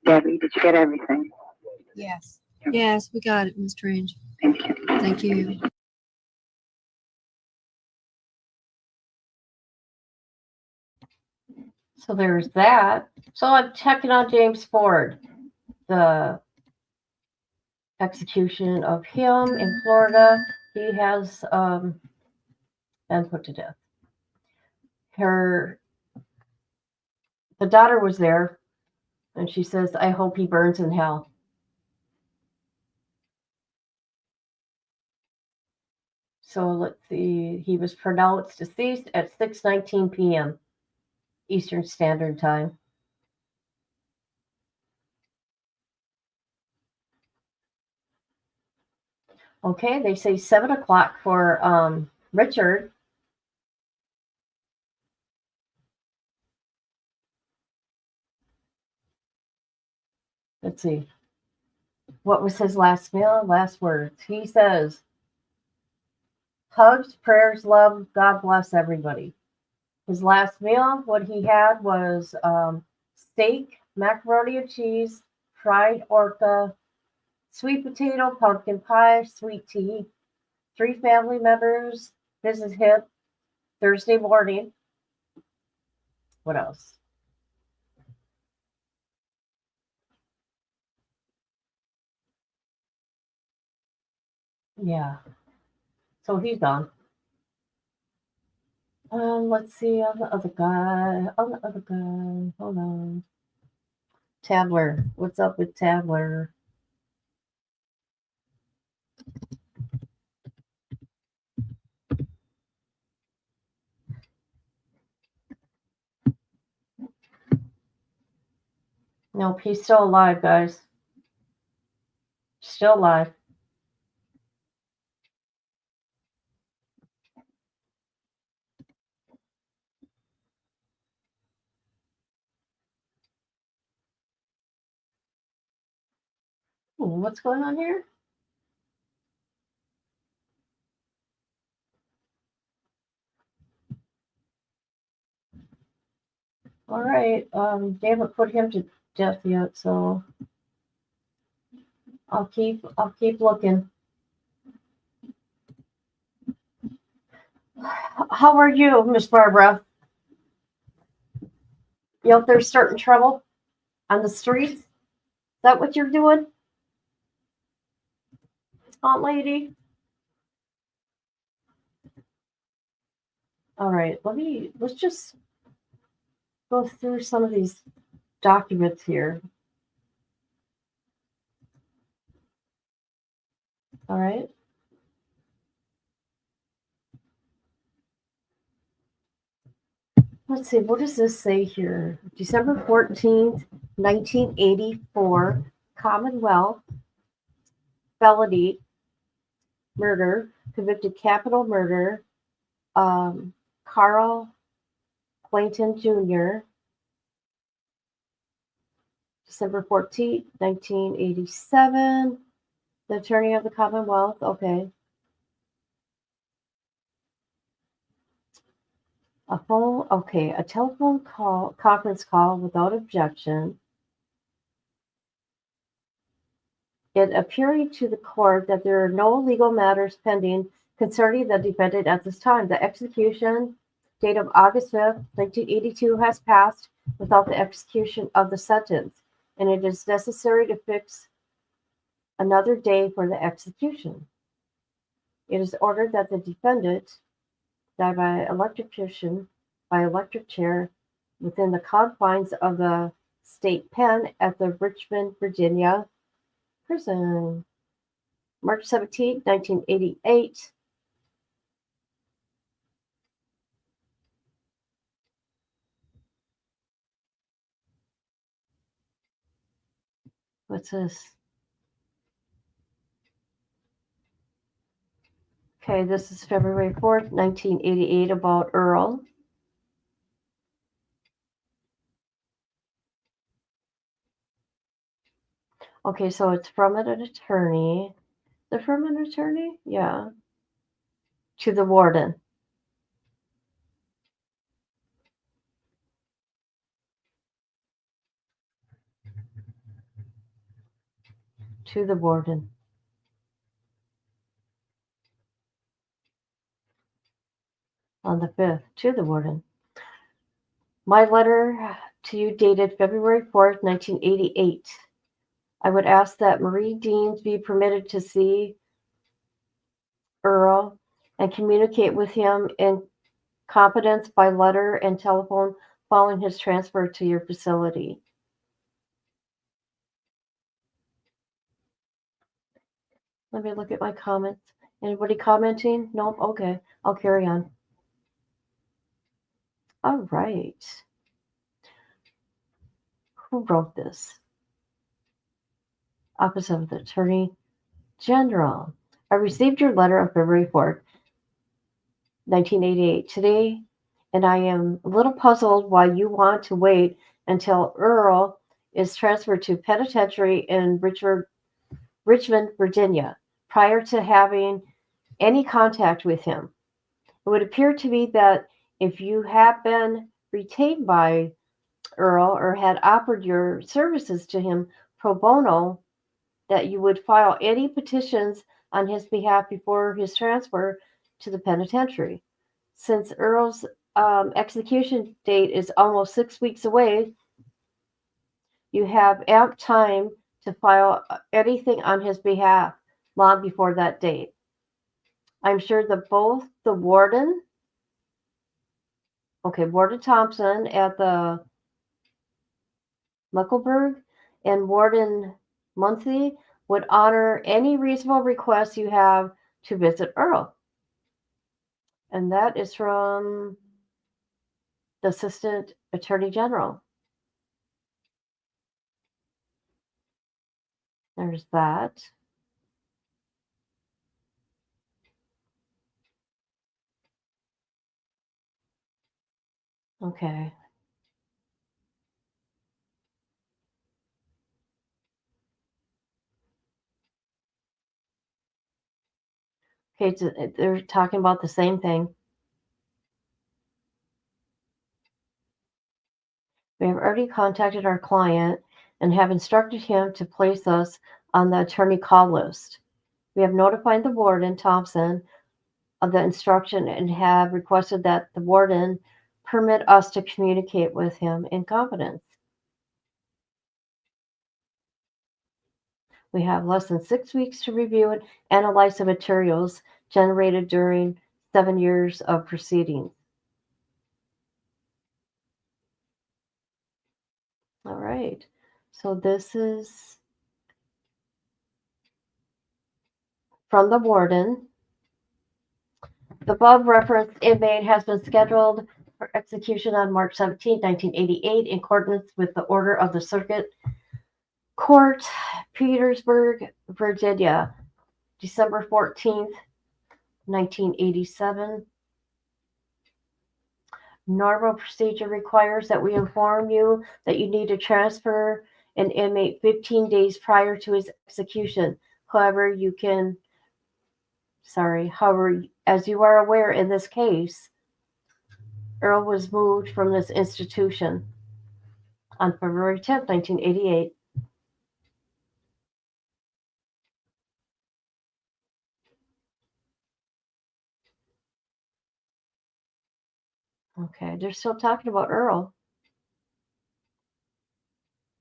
[SPEAKER 7] Debbie, did you get everything?
[SPEAKER 5] Yes. Yes, we got it, Ms. Strange.
[SPEAKER 7] Thank you.
[SPEAKER 5] Thank you.
[SPEAKER 2] So there's that. So I'm checking on James Ford, the execution of him in Florida. He has been put to death. The daughter was there, and she says, "I hope he burns in hell." So let's see. He was pronounced deceased at 6:19 p.m. Eastern Standard Time. Okay, they say 7 o'clock for Richard. Let's see. What was his last words? He says, hugs, prayers, love, God bless everybody. His last meal, what he had was steak, macaroni and cheese, fried orca, sweet potato, pumpkin pie, sweet tea. 3 family members visit him Thursday morning. What else? Yeah. So he's gone. Let's see on the other guy. Hold on. Tabler. What's up with Tabler? Nope, he's still alive, guys. Still alive. Ooh, what's going on here? All right. They haven't put him to death yet, so I'll keep looking. How are you, Miss Barbara? You out there starting trouble on the streets? Is that what you're doing, Aunt Lady? All right, let's just go through some of these documents here. All right. Let's see, what does this say here? December 14th, 1984, Commonwealth, felony, murder, convicted capital murder, Carl Clayton Jr., December 14th, 1987, the attorney of the Commonwealth, okay. A telephone conference call without objection. It appearing to the court that there are no legal matters pending concerning the defendant at this time. The execution date of August 5th, 1982 has passed without the execution of the sentence, and it is necessary to fix another day for the execution. It is ordered that the defendant die by electrocution by electric chair within the confines of the State Pen at the Richmond, Virginia prison. March 17, 1988. What's this? Okay, this is February 4th, 1988, about Earl. Okay, so it's from an attorney. They're from an attorney? Yeah. To the warden. To the warden. On the 5th, to the warden. My letter to you dated February 4th, 1988. I would ask that Marie Deans be permitted to see Earl and communicate with him in confidence by letter and telephone following his transfer to your facility. Let me look at my comments. Anybody commenting? Nope. Okay. I'll carry on. All right. Who wrote this? Office of the Attorney General. I received your letter on February 4th, 1988 today, and I am a little puzzled why you want to wait until Earl is transferred to penitentiary in Richmond, Virginia, prior to having any contact with him. It would appear to me that if you have been retained by Earl or had offered your services to him pro bono, that you would file any petitions on his behalf before his transfer to the penitentiary. Since Earl's execution date is almost 6 weeks away, you have ample time to file anything on his behalf long before that date. I'm sure that both the warden, Warden Thompson at the Muckleburg and Warden Muncie would honor any reasonable request you have to visit Earl. And that is from the Assistant Attorney General. There's that. Okay. Okay, they're talking about the same thing. We have already contacted our client and have instructed him to place us on the attorney call list. We have notified the warden, Thompson, of the instruction and have requested that the warden permit us to communicate with him in confidence. We have less than 6 weeks to review and analyze the materials generated during 7 years of proceedings. All right. So this is from the warden. The above referenced inmate has been scheduled for execution on March 17, 1988, in accordance with the order of the Circuit Court, Petersburg, Virginia, December 14th, 1987. Normal procedure requires that we inform you that you need to transfer an inmate 15 days prior to his execution. However, as you are aware in this case, Earl was moved from this institution on February 10th, 1988. Okay, they're still talking about Earl.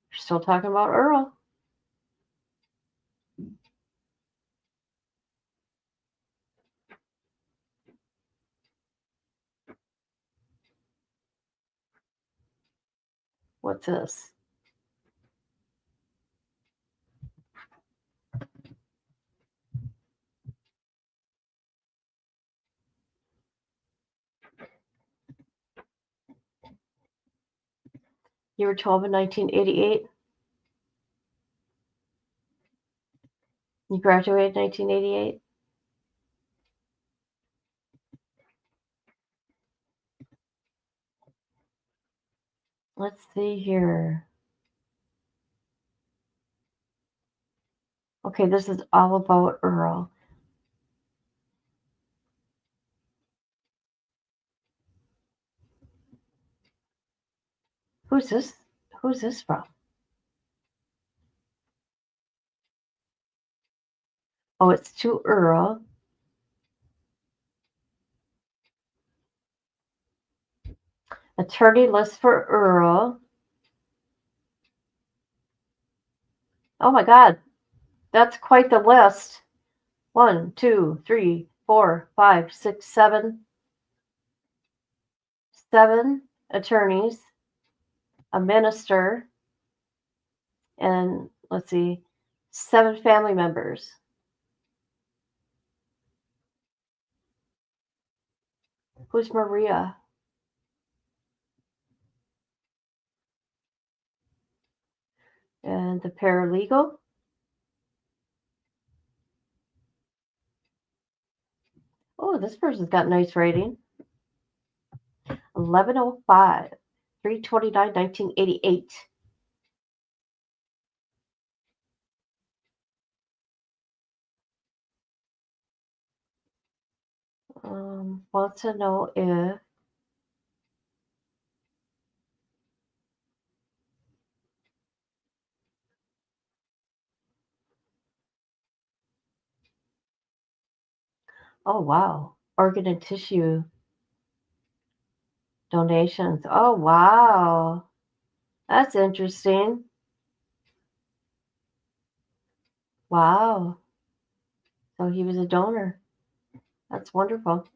[SPEAKER 2] They're still talking about Earl. What's this? You were 12 in 1988. You graduated 1988. Let's see here. Okay, this is all about Earl. Who's this? Who's this from? Oh, it's to Earl. Attorney list for Earl. Oh my God, that's quite the list. 1, 2, 3, 4, 5, 6, 7. 7 attorneys, a minister, and let's see, 7 family members. Who's Maria? And the paralegal. Oh, this person's got nice rating. 1105, 329, 1988. Wants to know if oh wow, organ and tissue donations. Oh wow, that's interesting. Wow, so he was a donor. That's wonderful.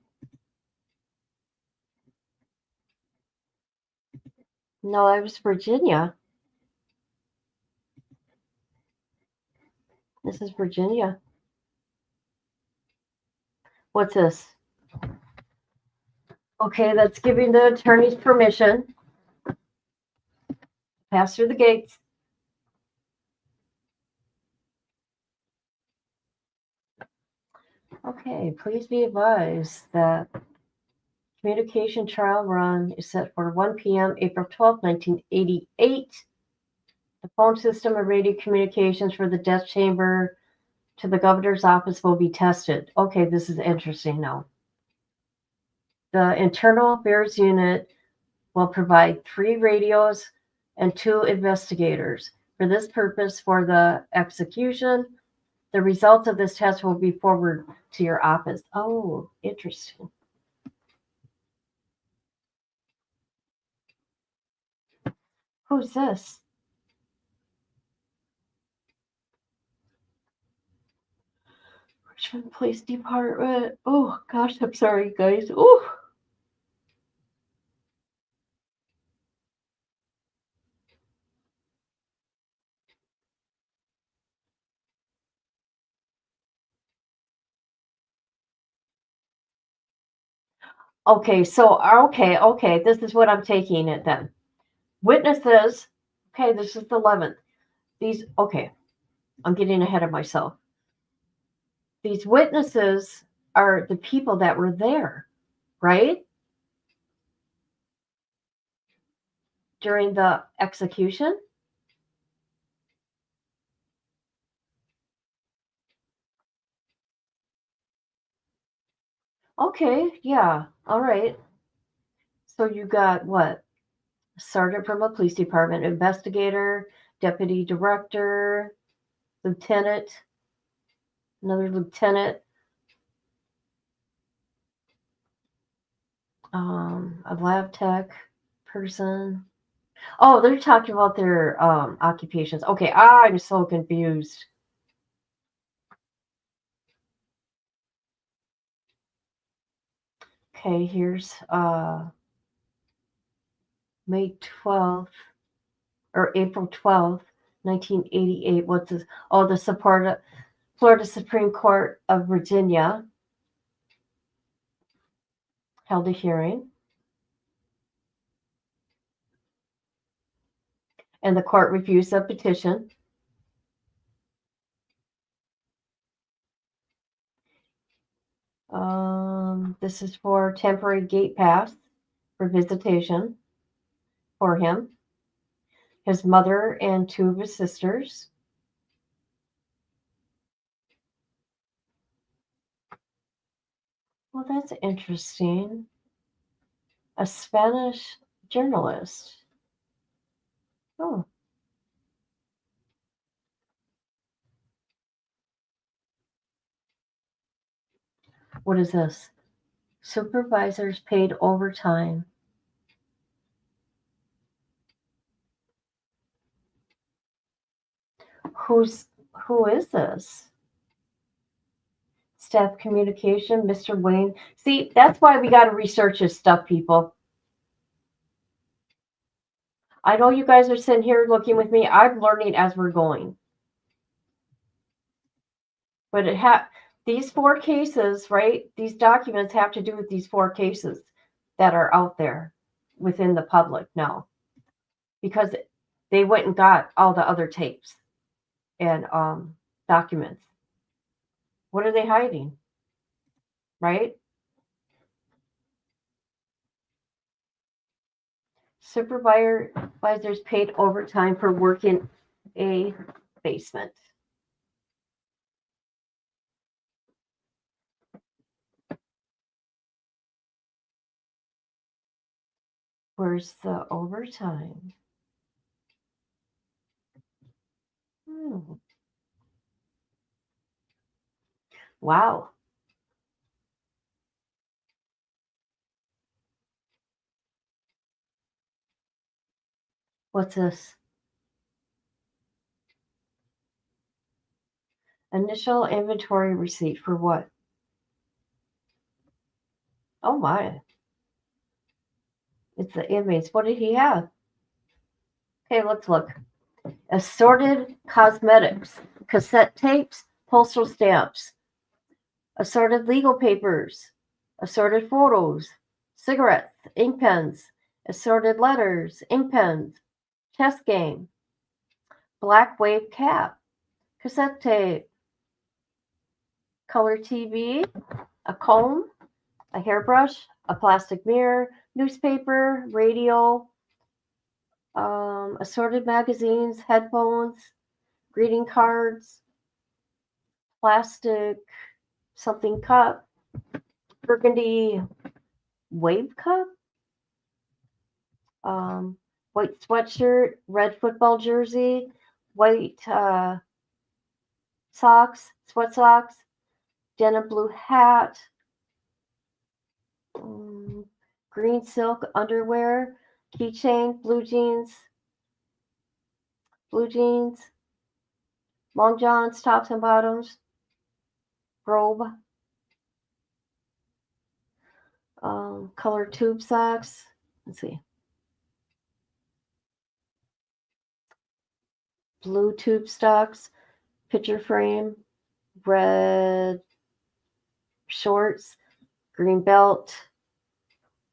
[SPEAKER 2] No, I was Virginia. This is Virginia. What's this? Okay, that's giving the attorneys permission. Pass through the gates. Okay, please be advised that communication trial run is set for 1 p.m. April 12, 1988. The phone system and radio communications for the death chamber to the governor's office will be tested. Okay, this is interesting now. The Internal Affairs Unit will provide 3 radios and 2 investigators. For this purpose, for the execution, the results of this test will be forwarded to your office. Oh, interesting. Who's this? Richmond Police Department. Oh, gosh, I'm sorry, guys. Oh. Okay, so, okay, this is what I'm taking it then. Witnesses, okay, this is the 11th. Okay, I'm getting ahead of myself. These witnesses are the people that were there, right? During the execution? Okay, yeah, all right. So you got what? Sergeant from a police department, investigator, deputy director, lieutenant, another lieutenant, a lab tech person. Oh, they're talking about their occupations. Okay, I'm so confused. Okay, here's May 12th or April 12th, 1988. What's this? Oh, the Florida Supreme Court of Virginia held a hearing. and the court refused the petition. This is for temporary gate pass for visitation for him, his mother, and 2 of his sisters. Well, that's interesting. A Spanish journalist. Oh. What is this? Supervisors paid overtime. Who is this? Staff communication, Mr. Wayne. See, that's why we got to research his stuff, people. I know you guys are sitting here looking with me. I'm learning as we're going. But these 4 cases, right? These documents have to do with these 4 cases that are out there within the public now. Because they went and got all the other tapes and documents. What are they hiding? Right? Supervisors paid overtime for working a basement. Where's the overtime? Wow. What's this? Initial inventory receipt for what? Oh my. It's the inmates. What did he have? Okay, let's look. Assorted cosmetics, cassette tapes, postal stamps, assorted legal papers, assorted photos, cigarettes, ink pens, assorted letters, ink pens, chess game, black wave cap, cassette tape, color TV, a comb, a hairbrush, a plastic mirror, newspaper, radio, assorted magazines, headphones, greeting cards, plastic something cup, burgundy wave cup, white sweatshirt, red football jersey, white socks, sweat socks, denim blue hat, green silk underwear, keychain, blue jeans, long johns, tops and bottoms, robe, colored tube socks. Let's see. Blue tube socks, picture frame, red shorts, green belt,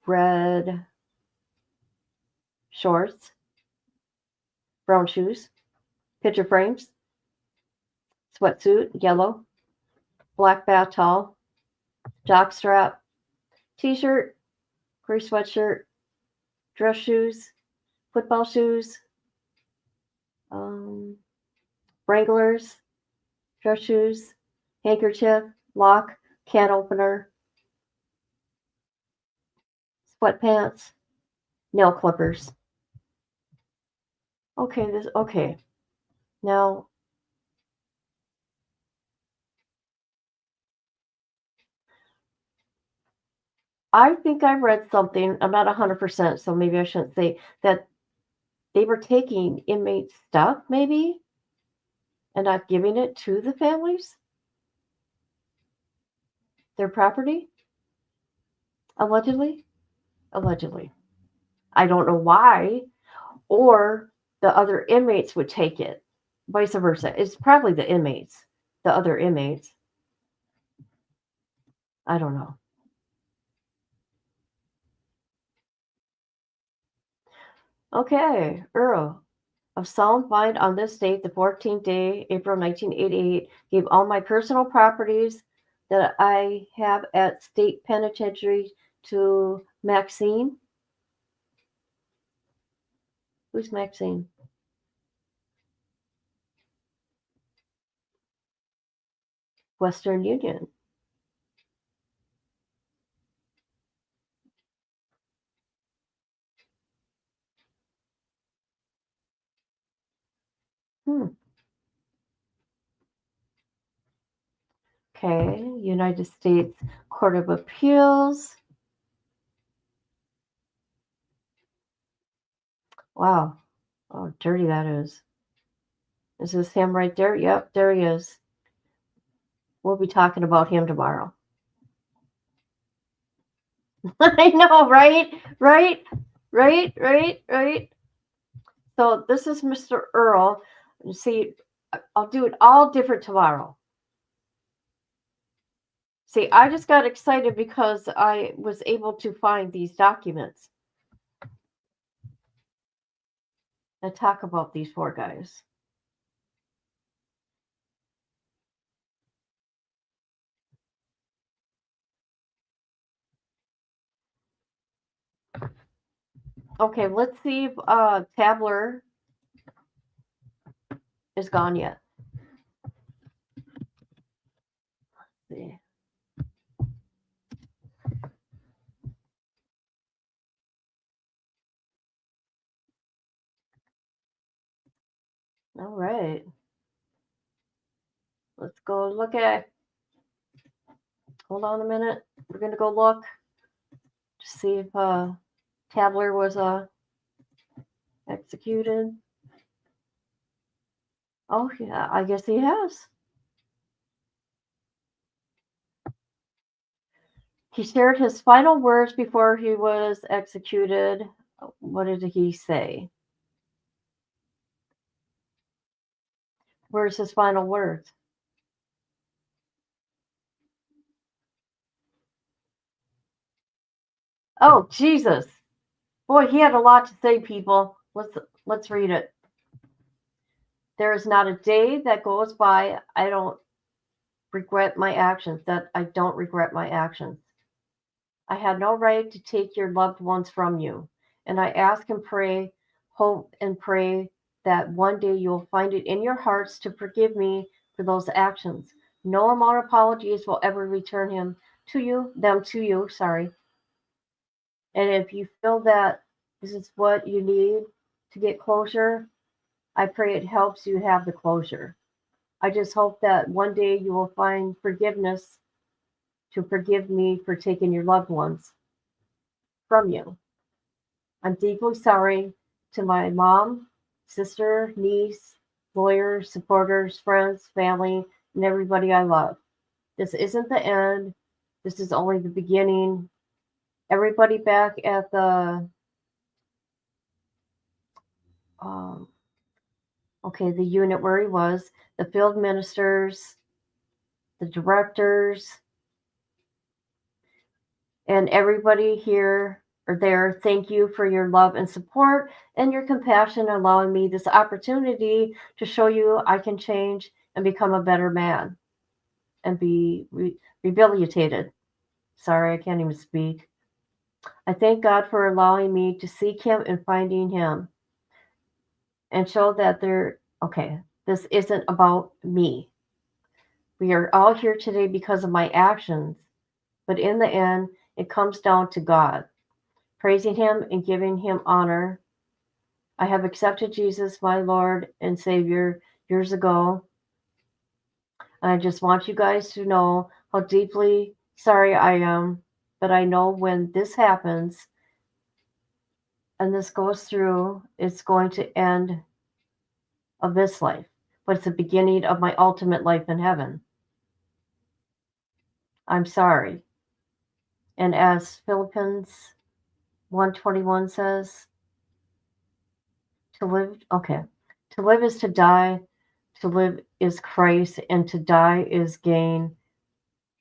[SPEAKER 2] red shorts, brown shoes, picture frames, sweatsuit, yellow, black bath towel, jock strap, t-shirt, gray sweatshirt, dress shoes, football shoes, Wranglers, dress shoes, handkerchief, lock, can opener, sweatpants, nail clippers. Okay. Now, I think I read something, I'm not 100%, so maybe I shouldn't say that they were taking inmate stuff, maybe, and not giving it to the families, their property, allegedly. I don't know why, or the other inmates would take it, vice versa. It's probably the other inmates. I don't know. Okay, Earl. of sound mind on this date, the 14th day, April 1988, gave all my personal properties that I have at state penitentiary to Maxine. Who's Maxine? Western Union. Okay, United States Court of Appeals. Wow. Oh, dirty that is. Is this him right there? Yep, there he is. We'll be talking about him tomorrow. I know, right? Right? So this is Mr. Earl. See, I'll do it all different tomorrow. See, I just got excited because I was able to find these documents and talk about these four guys. Okay, let's see if Tabler is gone yet. Let's see. All right. Let's go look at. Hold on a minute. We're going to go look to see if Tabler was executed. Oh, yeah, I guess he has. He shared his final words before he was executed. What did he say? Where's his final words? Oh, Jesus. Boy, he had a lot to say, people. Let's read it. There is not a day that goes by I don't regret my actions, that I don't regret my actions. I had no right to take your loved ones from you. And I ask and pray, hope and pray that one day you'll find it in your hearts to forgive me for those actions. No amount of apologies will ever return them to you. And if you feel that this is what you need to get closure, I pray it helps you have the closure. I just hope that one day you will find forgiveness to forgive me for taking your loved ones from you. I'm deeply sorry to my mom, sister, niece, lawyers, supporters, friends, family, and everybody I love. This isn't the end. This is only the beginning. Everybody back at the the unit where he was, the field ministers, the directors, and everybody here or there, thank you for your love and support and your compassion, allowing me this opportunity to show you I can change and become a better man and be rehabilitated. Sorry, I can't even speak. I thank God for allowing me to seek him and finding him and show that this isn't about me. We are all here today because of my actions, but in the end, it comes down to God, praising him and giving him honor. I have accepted Jesus, my Lord and Savior, years ago. And I just want you guys to know how deeply sorry I am. But I know when this happens and this goes through, it's going to end of this life. But it's the beginning of my ultimate life in heaven. I'm sorry. And as Philippians 1:21 says, to live is to die, to live is Christ, and to die is gain,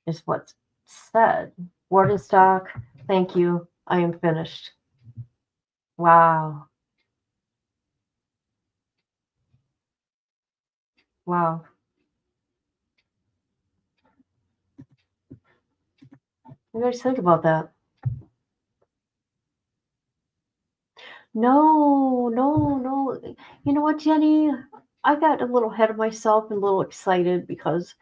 [SPEAKER 2] is what's said. Word is stock. Thank you. I am finished. Wow. Wow. What do you guys think about that? No, no, no. You know what, Jenny? I got a little ahead of myself and a little excited because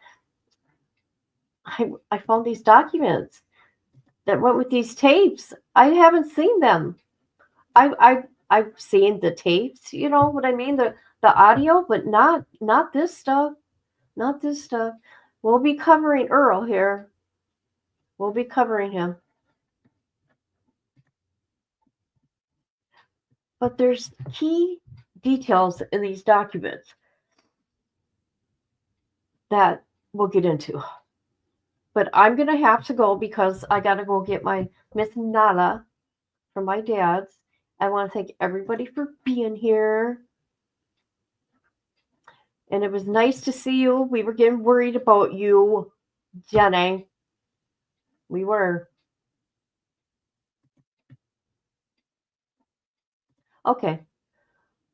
[SPEAKER 2] I found these documents that went with these tapes. I haven't seen them. I've seen the tapes, you know what I mean? The audio, but not this stuff. Not this stuff. We'll be covering Earl here. We'll be covering him. But there's key details in these documents that we'll get into. But I'm going to have to go because I got to go get my Miss Nala from my dad's. I want to thank everybody for being here. And it was nice to see you. We were getting worried about you, Jenny. We were. Okay.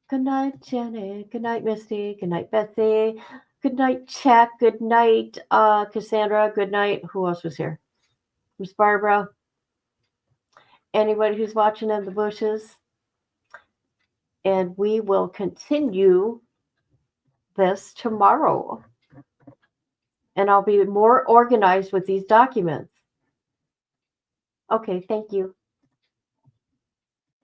[SPEAKER 2] Good night, Jenny. Good night, Misty. Good night, Betsy. Good night, Chuck. Good night, Cassandra. Good night. Who else was here? Miss Barbara. Anybody who's watching in the bushes. And we will continue this tomorrow. And I'll be more organized with these documents. Okay, thank you.